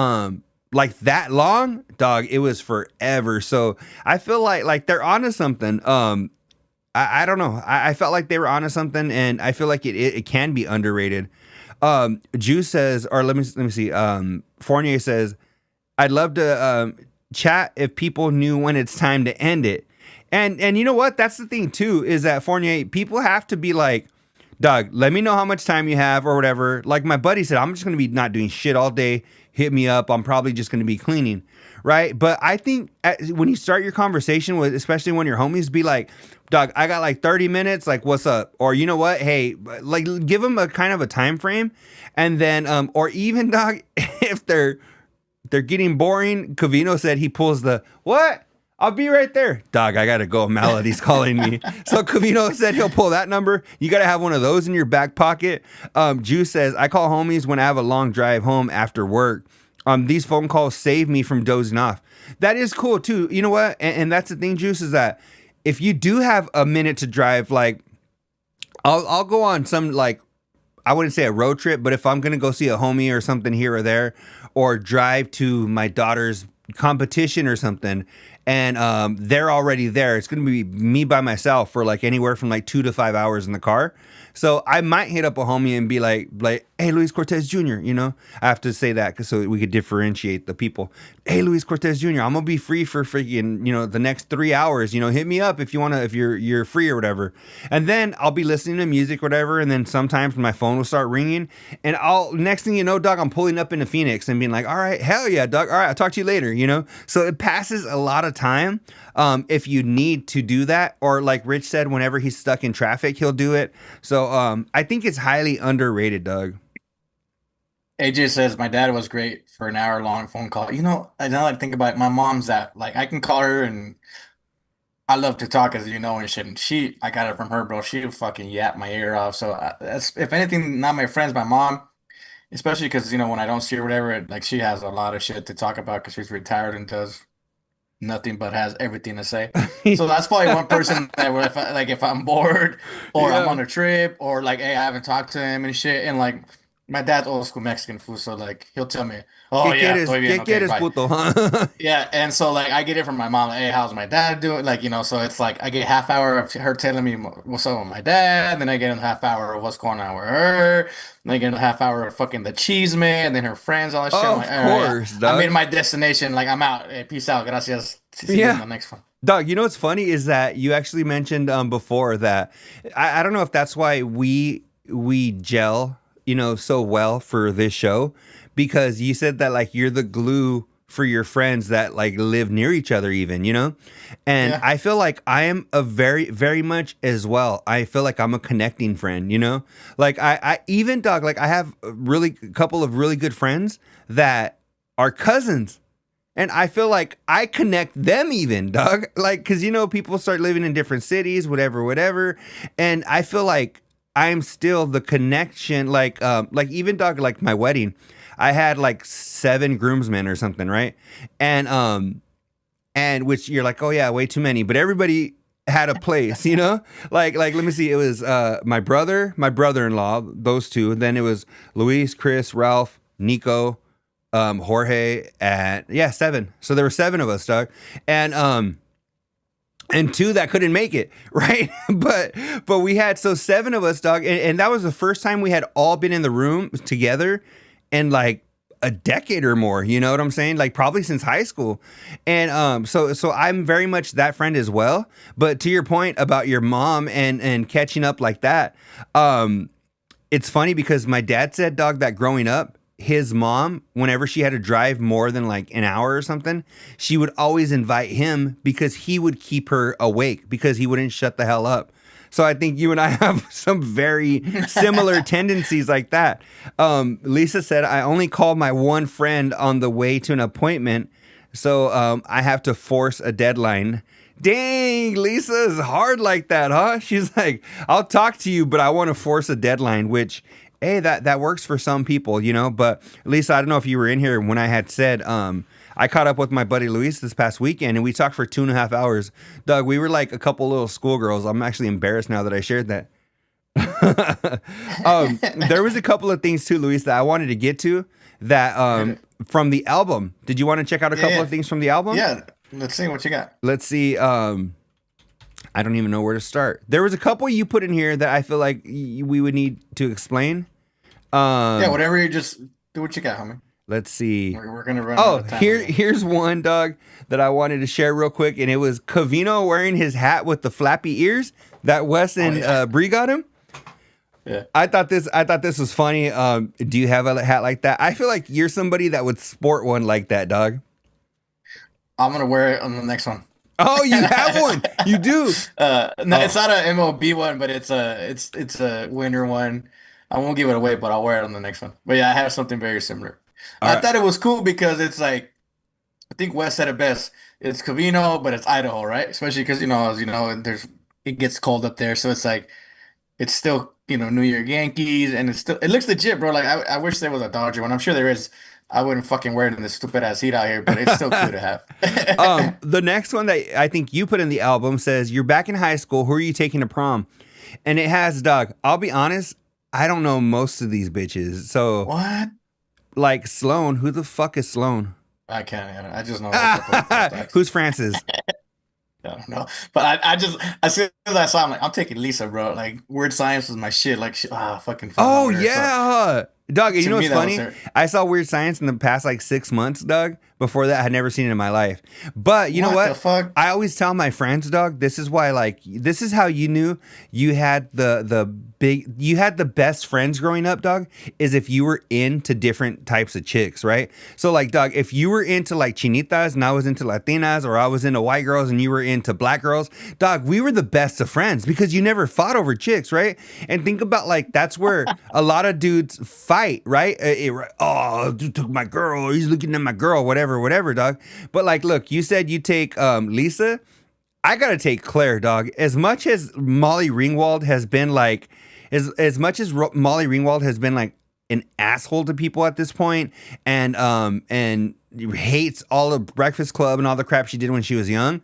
like that long, dog, it was forever. So I feel like they're onto something. I don't know. I felt like they were onto something, and I feel like it can be underrated. Juice says, or let me see. Fournier says, I'd love to chat if people knew when it's time to end it. And you know what? That's the thing too, is that Fournier, people have to be like, dog, let me know how much time you have or whatever. Like my buddy said, I'm just going to be not doing shit all day. Hit me up. I'm probably just going to be cleaning. Right. But I think when you start your conversation with, especially when your homies, be like, dog, I got like 30 minutes. Like, what's up? Or you know what? Hey, like give them a kind of a time frame. And then, or even, dog, if they're getting boring, Covino said he pulls the, what? I'll be right there. Dog, I got to go. Melody's calling me. So Covino said he'll pull that number. You got to have one of those in your back pocket. Juice says, I call homies when I have a long drive home after work. These phone calls save me from dozing off. That is cool too. You know what? And that's the thing, Juice, is that if you do have a minute to drive, like I'll go on some, like, I wouldn't say a road trip, but if I'm going to go see a homie or something here or there, or drive to my daughter's competition or something, and they're already there, it's going to be me by myself for like anywhere from like 2 to 5 hours in the car. So I might hit up a homie and be like, hey, Luis Cortez Jr., you know, I have to say that so we could differentiate the people. Hey, Luis Cortez Jr., I'm going to be free for freaking, you know, the next 3 hours, you know, hit me up if you want to, if you're free or whatever. And then I'll be listening to music or whatever. And then sometimes my phone will start ringing, and next thing you know, dog, I'm pulling up into Phoenix and being like, all right, hell yeah, dog. All right, I'll talk to you later, you know? So it passes a lot of time. If you need to do that, or like Rich said, whenever he's stuck in traffic, he'll do it. So I think it's highly underrated, Doug. AJ says my dad was great for an hour long phone call. You know, now that I think about it, my mom's that, like, I can call her and I love to talk, as you know, and shit. And I got it from her, bro. She'll fucking yap my ear off. So that's, if anything, not my friends, my mom, especially because, you know, when I don't see her, or whatever, like, she has a lot of shit to talk about because she's retired and does nothing but has everything to say. So that's probably one person that, where if I'm bored or I'm on a trip, or like, hey, I haven't talked to him and shit, and like, my dad's old school Mexican food, so like he'll tell me, oh yeah, estoy bien, okay, bye. Puto, huh? Yeah, and so like I get it from my mom, like, hey, how's my dad doing? Like, you know, so it's like I get half hour of her telling me what's up with my dad, then I get a half hour of what's going on with her, then I get a half hour of fucking the cheese man, and then her friends, all that shit. I'm like, of course, right, dog. I made my destination, like, I'm out. Hey, peace out, gracias. See you in the next one. Dog, you know what's funny is that you actually mentioned before that I don't know if that's why we gel, you know, so well for this show, because you said that like you're the glue for your friends that like live near each other even, you know? And Yeah. I feel like I am a very, very much as well. I feel like I'm a connecting friend, you know? Like I even dog, like I have a couple of really good friends that are cousins. And I feel like I connect them even, dog. Like, cause you know, people start living in different cities, whatever. And I feel like I'm still the connection, like even dog, like my wedding, I had like 7 groomsmen or something, right? And which you're like, oh yeah, way too many. But everybody had a place, you know? Like let me see, it was my brother-in-law, those two. Then it was Luis, Chris, Ralph, Nico, Jorge, and yeah, 7. So there were 7 of us, dog. And 2 that couldn't make it, right? but we had 7 of us, dog, and that was the first time we had all been in the room together in like a decade or more. You know what I'm saying? Like probably since high school. And so I'm very much that friend as well. But to your point about your mom and catching up like that, it's funny because my dad said, dog, that growing up, his mom, whenever she had to drive more than like an hour or something, she would always invite him because he would keep her awake because he wouldn't shut the hell up. So I think you and I have some very similar tendencies like that. Lisa said, I only call my one friend on the way to an appointment, so I have to force a deadline. Dang, Lisa's hard like that, huh? She's like, I'll talk to you, but I want to force a deadline, which... Hey, that works for some people, you know. But Lisa, I don't know if you were in here when I had said I caught up with my buddy Luis this past weekend, and we talked for 2.5 hours. Doug, we were like a couple little schoolgirls. I'm actually embarrassed now that I shared that. There was a couple of things too, Luis, that I wanted to get to that from the album. Did you want to check out a couple of things from the album? Yeah, let's see what you got. Let's see. I don't even know where to start. There was a couple you put in here that I feel like we would need to explain. Yeah, whatever. You just do what you got, homie. Let's see. We're gonna run. Out of time here's one, dog, that I wanted to share real quick, and it was Covino wearing his hat with the flappy ears that Wes and Bree got him. Yeah, I thought this was funny. Do you have a hat like that? I feel like you're somebody that would sport one like that, dog. I'm gonna wear it on the next one. Oh, you have one. You do. No, it's not a MOB one, but it's a winter one. I won't give it away, but I'll wear it on the next one. But yeah, I have something very similar. I thought it was cool because it's like, I think Wes said it best. It's Covino, but it's Idaho, right? Especially because as you know, it gets cold up there, so it's like it's still New York Yankees, and it looks legit, bro. Like I wish there was a Dodger one. I'm sure there is. I wouldn't fucking wear it in this stupid ass heat out here, but it's still cool to have. The next one that I think you put in the album says, you're back in high school. Who are you taking to prom? And it has, dog, I'll be honest, I don't know most of these bitches. So What? like Sloan, who the fuck is Sloan? I can't. I just know. Who's Francis? I don't know. But as soon as I saw him, like, I'm taking Lisa, bro. Like, Weird Science was my shit. Like, fucking. Oh, yeah. Dog, you know what's funny? her. I saw Weird Science in the past like 6 months, Doug. Before that, I had never seen it in my life. But you know what? The fuck? I always tell my friends, dog, this is why, like, this is how you knew you had you had the best friends growing up, dog, is if you were into different types of chicks, right? So like, dog, if you were into like chinitas and I was into Latinas, or I was into white girls and you were into black girls, dog, we were the best of friends because you never fought over chicks, right? And think about, like, that's where a lot of dudes fight, right? Oh, dude took my girl, he's looking at my girl, whatever, dog. But like, look, you said you take Lisa. I gotta take Claire, dog. As much as Molly Ringwald has been like, as much as Molly Ringwald has been like an asshole to people at this point, and hates all of Breakfast Club and all the crap she did when she was young.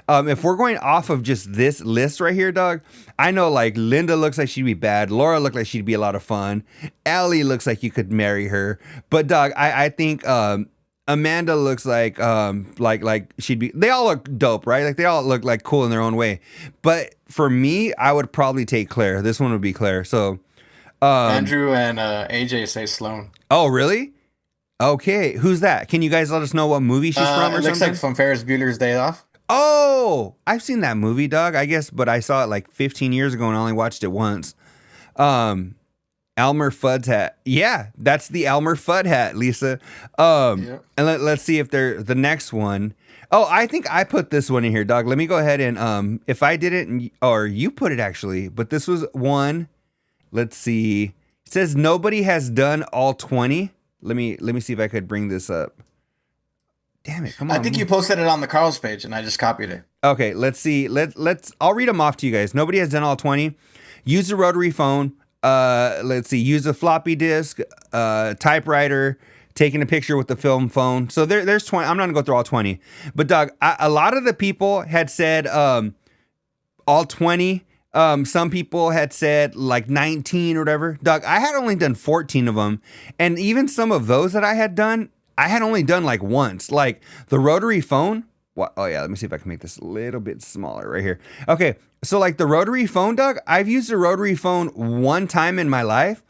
If we're going off of just this list right here, dog, I know like Linda looks like she'd be bad. Laura looked like she'd be a lot of fun. Allie looks like you could marry her. But dog, I think Amanda looks like she'd be. They all look dope, right? Like they all look like cool in their own way. But for me, I would probably take Claire. This one would be Claire. So Andrew and AJ say Sloan. Oh, really? Okay, who's that? Can you guys let us know what movie she's from or It looks something? like from Ferris Bueller's Day Off. Oh, I've seen that movie, dog. I guess, but I saw it like 15 years ago and I only watched it once. Elmer Fudd's hat. Yeah, that's the Elmer Fudd hat, Lisa. And let's see if the next one. Oh, I think I put this one in here, dog. Let me go ahead and if I didn't, or you put it actually, but this was one. Let's see. It says nobody has done all 20. Let me see if I could bring this up. Damn it! Come on. I think you posted it on the Carl's page, and I just copied it. Okay, let's see. Let's. I'll read them off to you guys. Nobody has done all 20. Use a rotary phone. Let's see. Use a floppy disk. Typewriter. Taking a picture with the film phone. So there's 20. I'm not gonna go through all 20. But dog, a lot of the people had said all 20. Some people had said like 19 or whatever. Dog, I had only done 14 of them, and even some of those that I had done, I had only done like once. Like the rotary phone. What? Oh yeah, let me see if I can make this a little bit smaller right here. Okay, so like the rotary phone, dog, I've used a rotary phone one time in my life,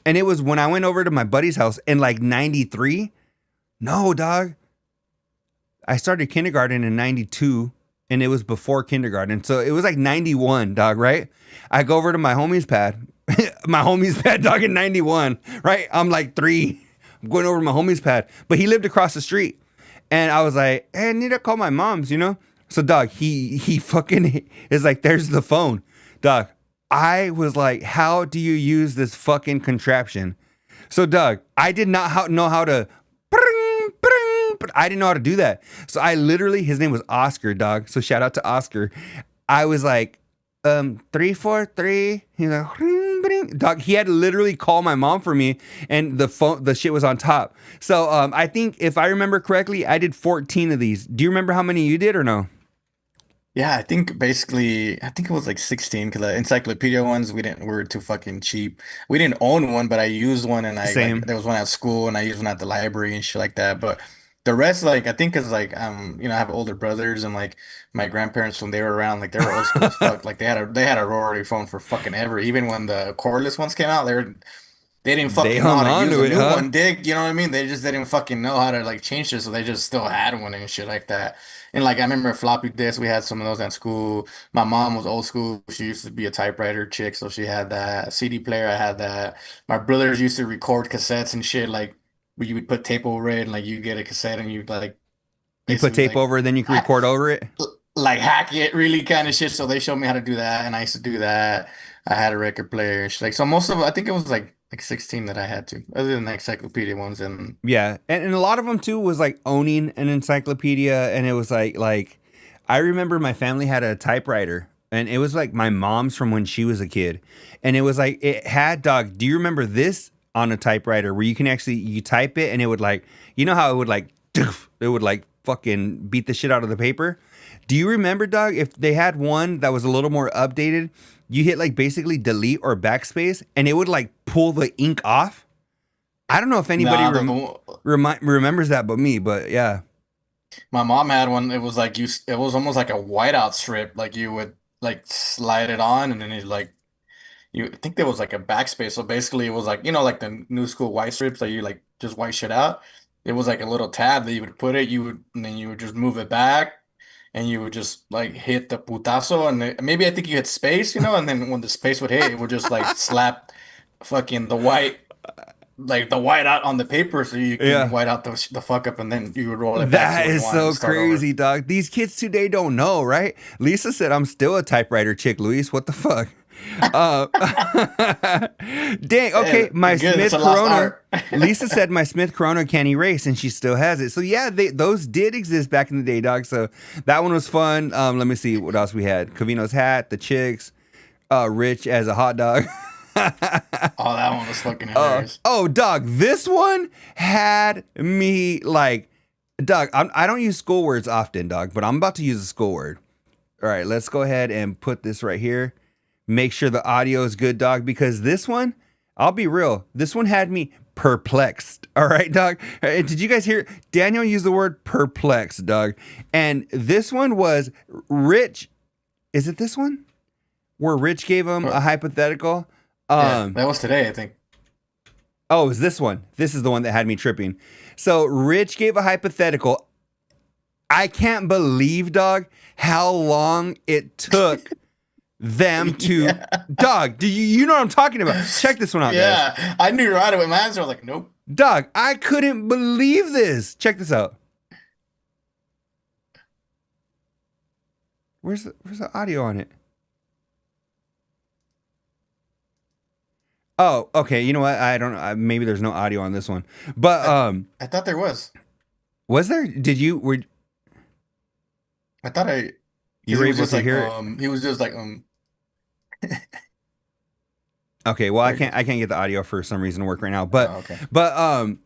and it was when I went over to my buddy's house in like 93. No, dog. I started kindergarten in 92, and it was before kindergarten. So it was like 91, dog, right? I go over to my homie's pad. My homie's pad, dog, in 91, right? I'm like 3. I'm going over to my homie's pad. But he lived across the street. And I was like, hey, I need to call my mom's, you know? So, dog, he fucking is like, there's the phone. Dog, I was like, how do you use this fucking contraption? So, dog, I did not know how to, but I didn't know how to do that. So I literally, his name was Oscar, dog. So shout out to Oscar. I was like, 343. He's like, dog, he had to literally call my mom for me, and the shit was on top. So I think if I remember correctly, I did 14 of these. Do you remember how many you did or no? Yeah, I think it was like 16 because the encyclopedia ones we were too fucking cheap. We didn't own one, but I used one, and Same. there was one at school, and I used one at the library and shit like that. But the rest, like I think, cause like I have older brothers, and like my grandparents when they were around, like they were old school as fuck. Like they had a rotary phone for fucking ever. Even when the cordless ones came out, they didn't They fucking know hung how to on use to a it, new huh? one, dig. You know what I mean? They just didn't fucking know how to like change it, so they just still had one and shit like that. And like I remember floppy disks, we had some of those at school. My mom was old school. She used to be a typewriter chick, so she had that. CD player, I had that. My brothers used to record cassettes and shit, like where you would put tape over it, and like you get a cassette and you like You put basically tape over it, then you can record over it. like hack it really kind of shit. So they showed me how to do that, and I used to do that. I had a record player and shit. Like so most of it, I think it was like 16 that I had to, other than the encyclopedia ones. And Yeah, and a lot of them too was like owning an encyclopedia, and it was like I remember my family had a typewriter, and it was like my mom's from when she was a kid, and it was like it had, dog. Do you remember this on a typewriter where you type it and it would like, you know how it would like it would like fucking beat the shit out of the paper? Do you remember, dog, if they had one that was a little more updated? You hit like basically delete or backspace, and it would like pull the ink off. I don't know if anybody nah, remembers that but me, but yeah. my mom had one. It was like it was almost like a whiteout strip. Like you would like slide it on, and then it like I think there was like a backspace. So basically, it was like like the new school white strips that you like just white shit out. It was like a little tab that you would put it. And then you would just move it back, and you would just like hit the putazo, and maybe I think you hit space, and then when the space would hit, it would just like slap fucking the white out on the paper, so you can Yeah. white out the fuck up, and then you would roll it back That to where you is wanted so to start crazy, dog. These kids today don't know, right? Lisa said I'm still a typewriter chick, Luis. What the fuck? Uh, dang. Okay, Hey, my good, Smith it's a lost Corona. art. Lisa said my Smith Corona can't erase, and she still has it. So yeah, those did exist back in the day, dog. So that one was fun. Let me see what else we had. Covino's hat, the chicks, Rich as a hot dog. Oh, that one was fucking hilarious. Oh, dog, this one had me like, dog, I don't use school words often, dog, but I'm about to use a school word. All right, let's go ahead and put this right here. Make sure the audio is good, dog, because this one, I'll be real, this one had me perplexed. All right, dog. Did you guys hear? Daniel used the word perplexed, dog. And this one was Rich. Is it this one? Where Rich gave him a hypothetical? Yeah, that was today, I think. Oh, it was this one. This is the one that had me tripping. So Rich gave a hypothetical. I can't believe, dog, how long it took them to Yeah. dog. Do you know what I'm talking about? Check this one out, guys. Yeah. I knew right away. My answer was like, nope. Dog, I couldn't believe this. Check this out. Where's the audio on it? Oh, okay. You know what? I don't know. Maybe there's no audio on this one. But I thought there was. was there? Did you were I thought I. you Because were he was able just to like, hear it? he was just like, Okay, well, There you I can't get the audio for some reason to work right now. Oh, okay. But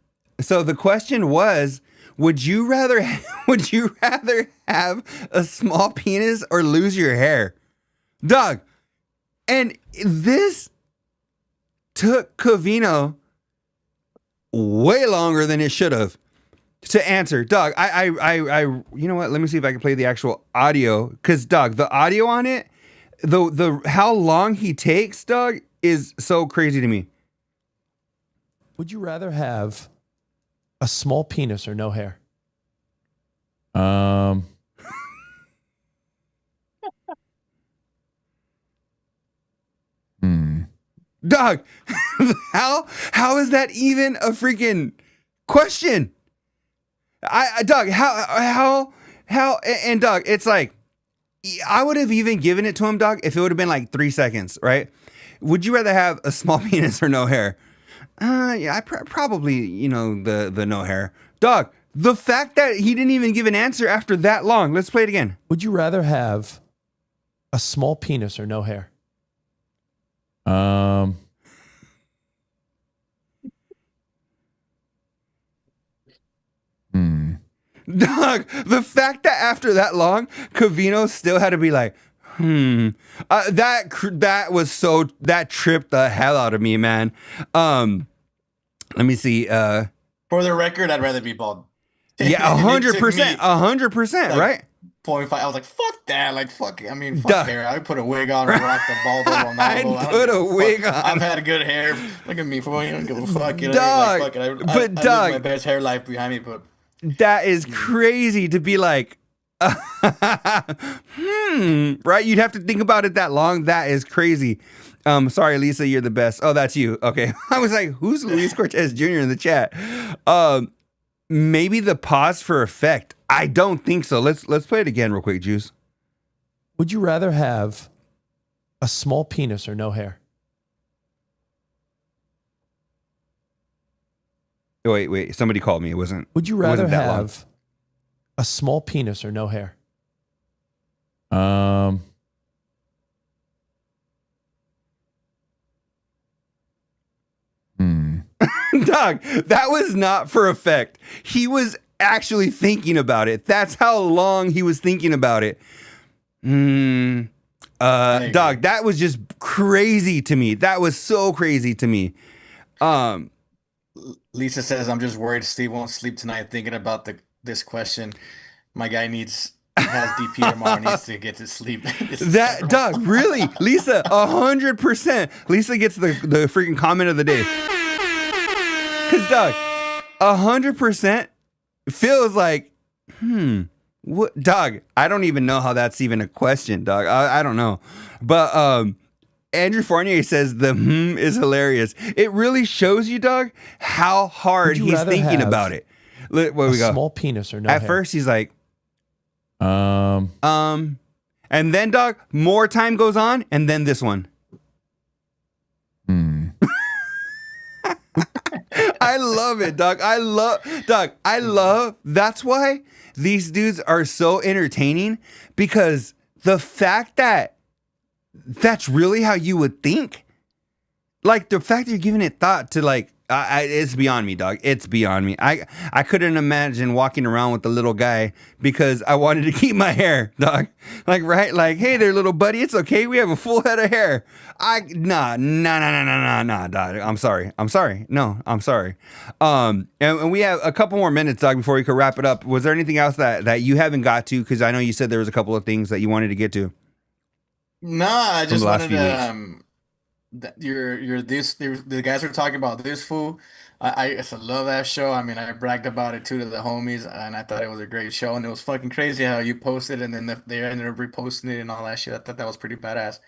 so the question was, would you rather would you rather have a small penis or lose your hair? Doug. And this took Covino way longer than it should have to answer. Doug, you know what? Let me see if I can play the actual audio. Cause Doug, the audio on it, the how long he takes, Doug, is so crazy to me. Would you rather have a small penis or no hair? Doug, how is that even a freaking question? Doug, how and Doug, it's like I would have even given it to him, Doug, if it would have been like 3 seconds, right? Would you rather have a small penis or no hair? Yeah, I probably, the no hair. Doug, the fact that he didn't even give an answer after that long. Let's play it again. Would you rather have a small penis or no hair? Doug, the fact that after that long, Covino still had to be like, that was so, that tripped the hell out of me, man. Let me see. For the record, I'd rather be bald. Yeah, It took 100%, me, 100%, like, right? 0.5. I was like, fuck that. Like, fuck it. I mean, Duh. fuck hair. I put a wig on and rock the bald over on that. I'd I don't put give a fuck. wig on. I've had good hair. Look at me, for you don't give a fuck. You know, Dog, like, fuck it. but I lived Dog- my best hair life behind me, but That is crazy to be like, right? You'd have to think about it that long. That is crazy. Sorry, Lisa, you're the best. Oh, that's you. Okay. I was like, who's Luis Cortez Jr. in the chat? Maybe the pause for effect. I don't think so. Let's play it again real quick, Juice. Would you rather have a small penis or no hair? Oh, wait. Somebody called me. It wasn't. Would you it wasn't rather that long. have a small penis or no hair? Dog, that was not for effect. He was actually thinking about it. That's how long he was thinking about it. Dog, that was just crazy to me. That was so crazy to me. Lisa says, I'm just worried Steve won't sleep tonight thinking about this question. My guy has DP tomorrow, needs to get to sleep. That Doug, really, Lisa, 100%. Lisa gets the freaking comment of the day. Cause Doug, 100% feels like, what, Doug? I don't even know how that's even a question, Doug. I don't know, but Andrew Fournier says the is hilarious. It really shows you, Doug, how hard you he's rather thinking have about it. Where we go? Small penis or no At hair? first, he's like, and then, Doug, more time goes on, and then this one. I love it, Doug. I love. That's why these dudes are so entertaining, because the fact that that's really how you would think, like the fact that you're giving it thought to, like, it's beyond me, dog. It's beyond me. I couldn't imagine walking around with the little guy because I wanted to keep my hair, dog. Like, right? Like, hey there, little buddy. It's okay. We have a full head of hair. Nah, dog. I'm sorry. No, I'm sorry. And we have a couple more minutes, dog, before we could wrap it up. Was there anything else that you haven't got to? Because I know you said there was a couple of things that you wanted to get to. No, I just the last wanted few to the guys are talking about this fool. I used to love that show. I mean, I bragged about it too to the homies, and I thought it was a great show. And it was fucking crazy how you posted and then they ended up reposting it and all that shit. I thought that was pretty badass.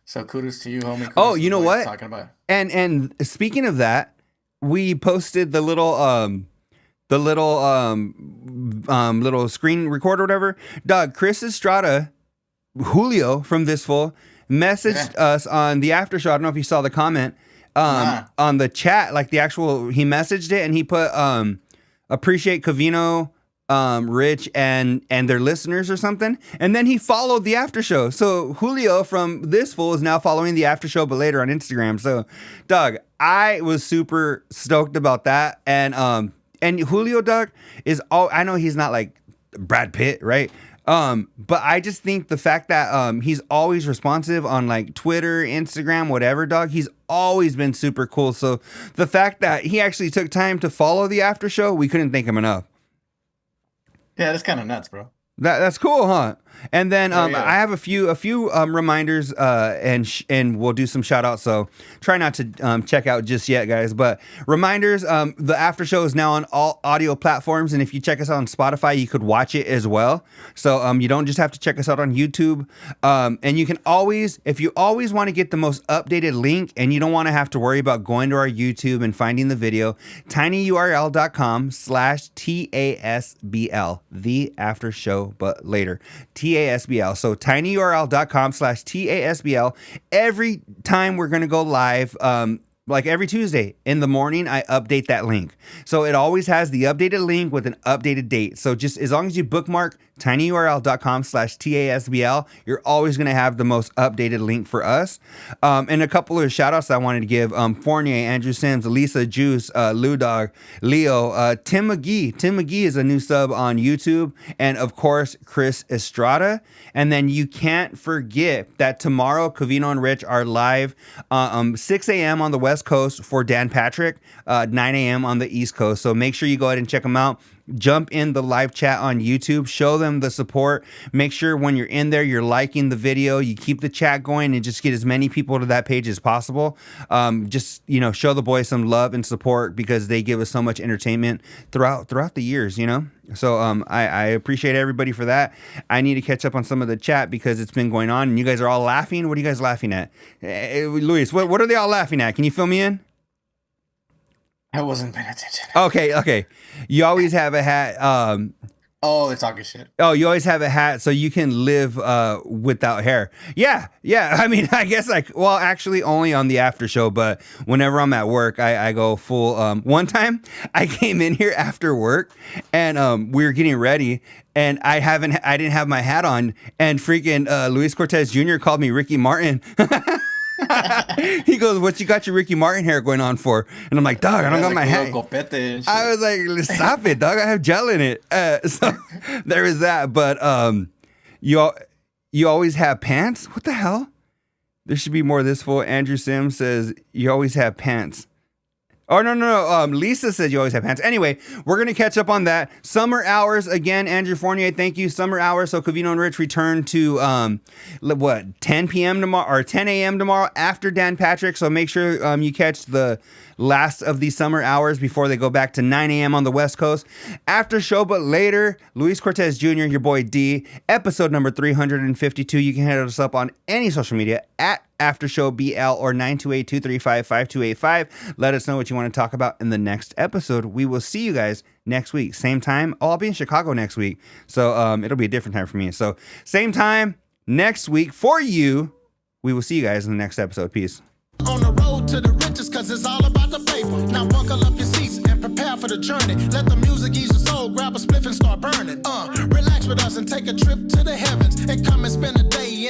So kudos to you, homie. Oh, Kudos to you the know boys what? talking about it. And speaking of that, we posted the little screen recorder, whatever. Dog, Chris Estrada, Julio from This Fool messaged us on the after show. I don't know if you saw the comment on the chat, like the actual. He messaged it and he put appreciate Covino, Rich and their listeners or something, and then he followed the after show. So Julio from This Fool is now following the after show, but later on Instagram. So, dog, I was super stoked about that, and Julio, dog, is all. I know he's not like Brad Pitt, right? But I just think the fact that he's always responsive on like Twitter, Instagram, whatever, dog, he's always been super cool. So the fact that he actually took time to follow the after show, we couldn't thank him enough. Yeah, that's kind of nuts, bro. That's cool, huh? And then Oh, yeah. I have a few reminders and we'll do some shout outs. So try not to check out just yet, guys. But reminders, the after show is now on all audio platforms, and if you check us out on Spotify, you could watch it as well. So you don't just have to check us out on YouTube. And you can always, if you always want to get the most updated link and you don't want to have to worry about going to our YouTube and finding the video, tinyurl.com/TASBL, the after show, but later. TASBL. So tinyurl.com/TASBL. Every time we're going to go live, like every Tuesday in the morning, I update that link. So it always has the updated link with an updated date. So just as long as you bookmark tinyurl.com/TASBL, you're always going to have the most updated link for us. And a couple of shout outs I wanted to give, Fournier, Andrew Sims, Lisa Juice, Lou Dog, Leo, Tim McGee. Tim McGee is a new sub on YouTube. And of course, Chris Estrada. And then you can't forget that tomorrow, Covino and Rich are live 6 a.m. on the West Coast for Dan Patrick, 9 a.m. on the East Coast. So make sure you go ahead and check them out. Jump in the live chat on YouTube, show them the support. Make sure when you're in there, you're liking the video, you keep the chat going and just get as many people to that page as possible. Just, show the boys some love and support because they give us so much entertainment throughout the years, So I appreciate everybody for that. I need to catch up on some of the chat because it's been going on and you guys are all laughing. What are you guys laughing at? Luis, what are they all laughing at? Can you fill me in? I wasn't paying attention. Okay. You always have a hat. Oh, they're talking shit. Oh, you always have a hat so you can live without hair. Yeah. I mean, I guess actually only on the after show, but whenever I'm at work, I go full. One time I came in here after work and we were getting ready and I didn't have my hat on and freaking Luis Cortez Jr. called me Ricky Martin. He goes, "What you got your Ricky Martin hair going on for?" And I'm like, "Dog, I don't got my hat." I was like, "Stop it, dog! I have gel in it." So there is that. But you always have pants. What the hell? There should be more of this for. Andrew Sims says you always have pants. Oh, no. Lisa said you always have pants. Anyway, we're going to catch up on that. Summer hours, again, Andrew Fournier, thank you. Summer hours, so Covino and Rich return to, 10 p.m. tomorrow, or 10 a.m. tomorrow after Dan Patrick. So make sure you catch the last of these summer hours before they go back to 9 a.m. on the West Coast. After show, but later, Luis Cortez Jr., your boy D, episode number 352. You can hit us up on any social media at Aftershow BL or 928-235-5285. Let us know what you want to talk about in the next episode. We will see you guys next week. Same time. Oh, I'll be in Chicago next week. So it'll be a different time for me. So same time next week for you. We will see you guys in the next episode. Peace. On the road to the riches, cause it's all about the paper. Now buckle up your seats and prepare for the journey. Let the music ease your soul, grab a spliff and start burning. Relax with us and take a trip to the heavens and come and spend a day in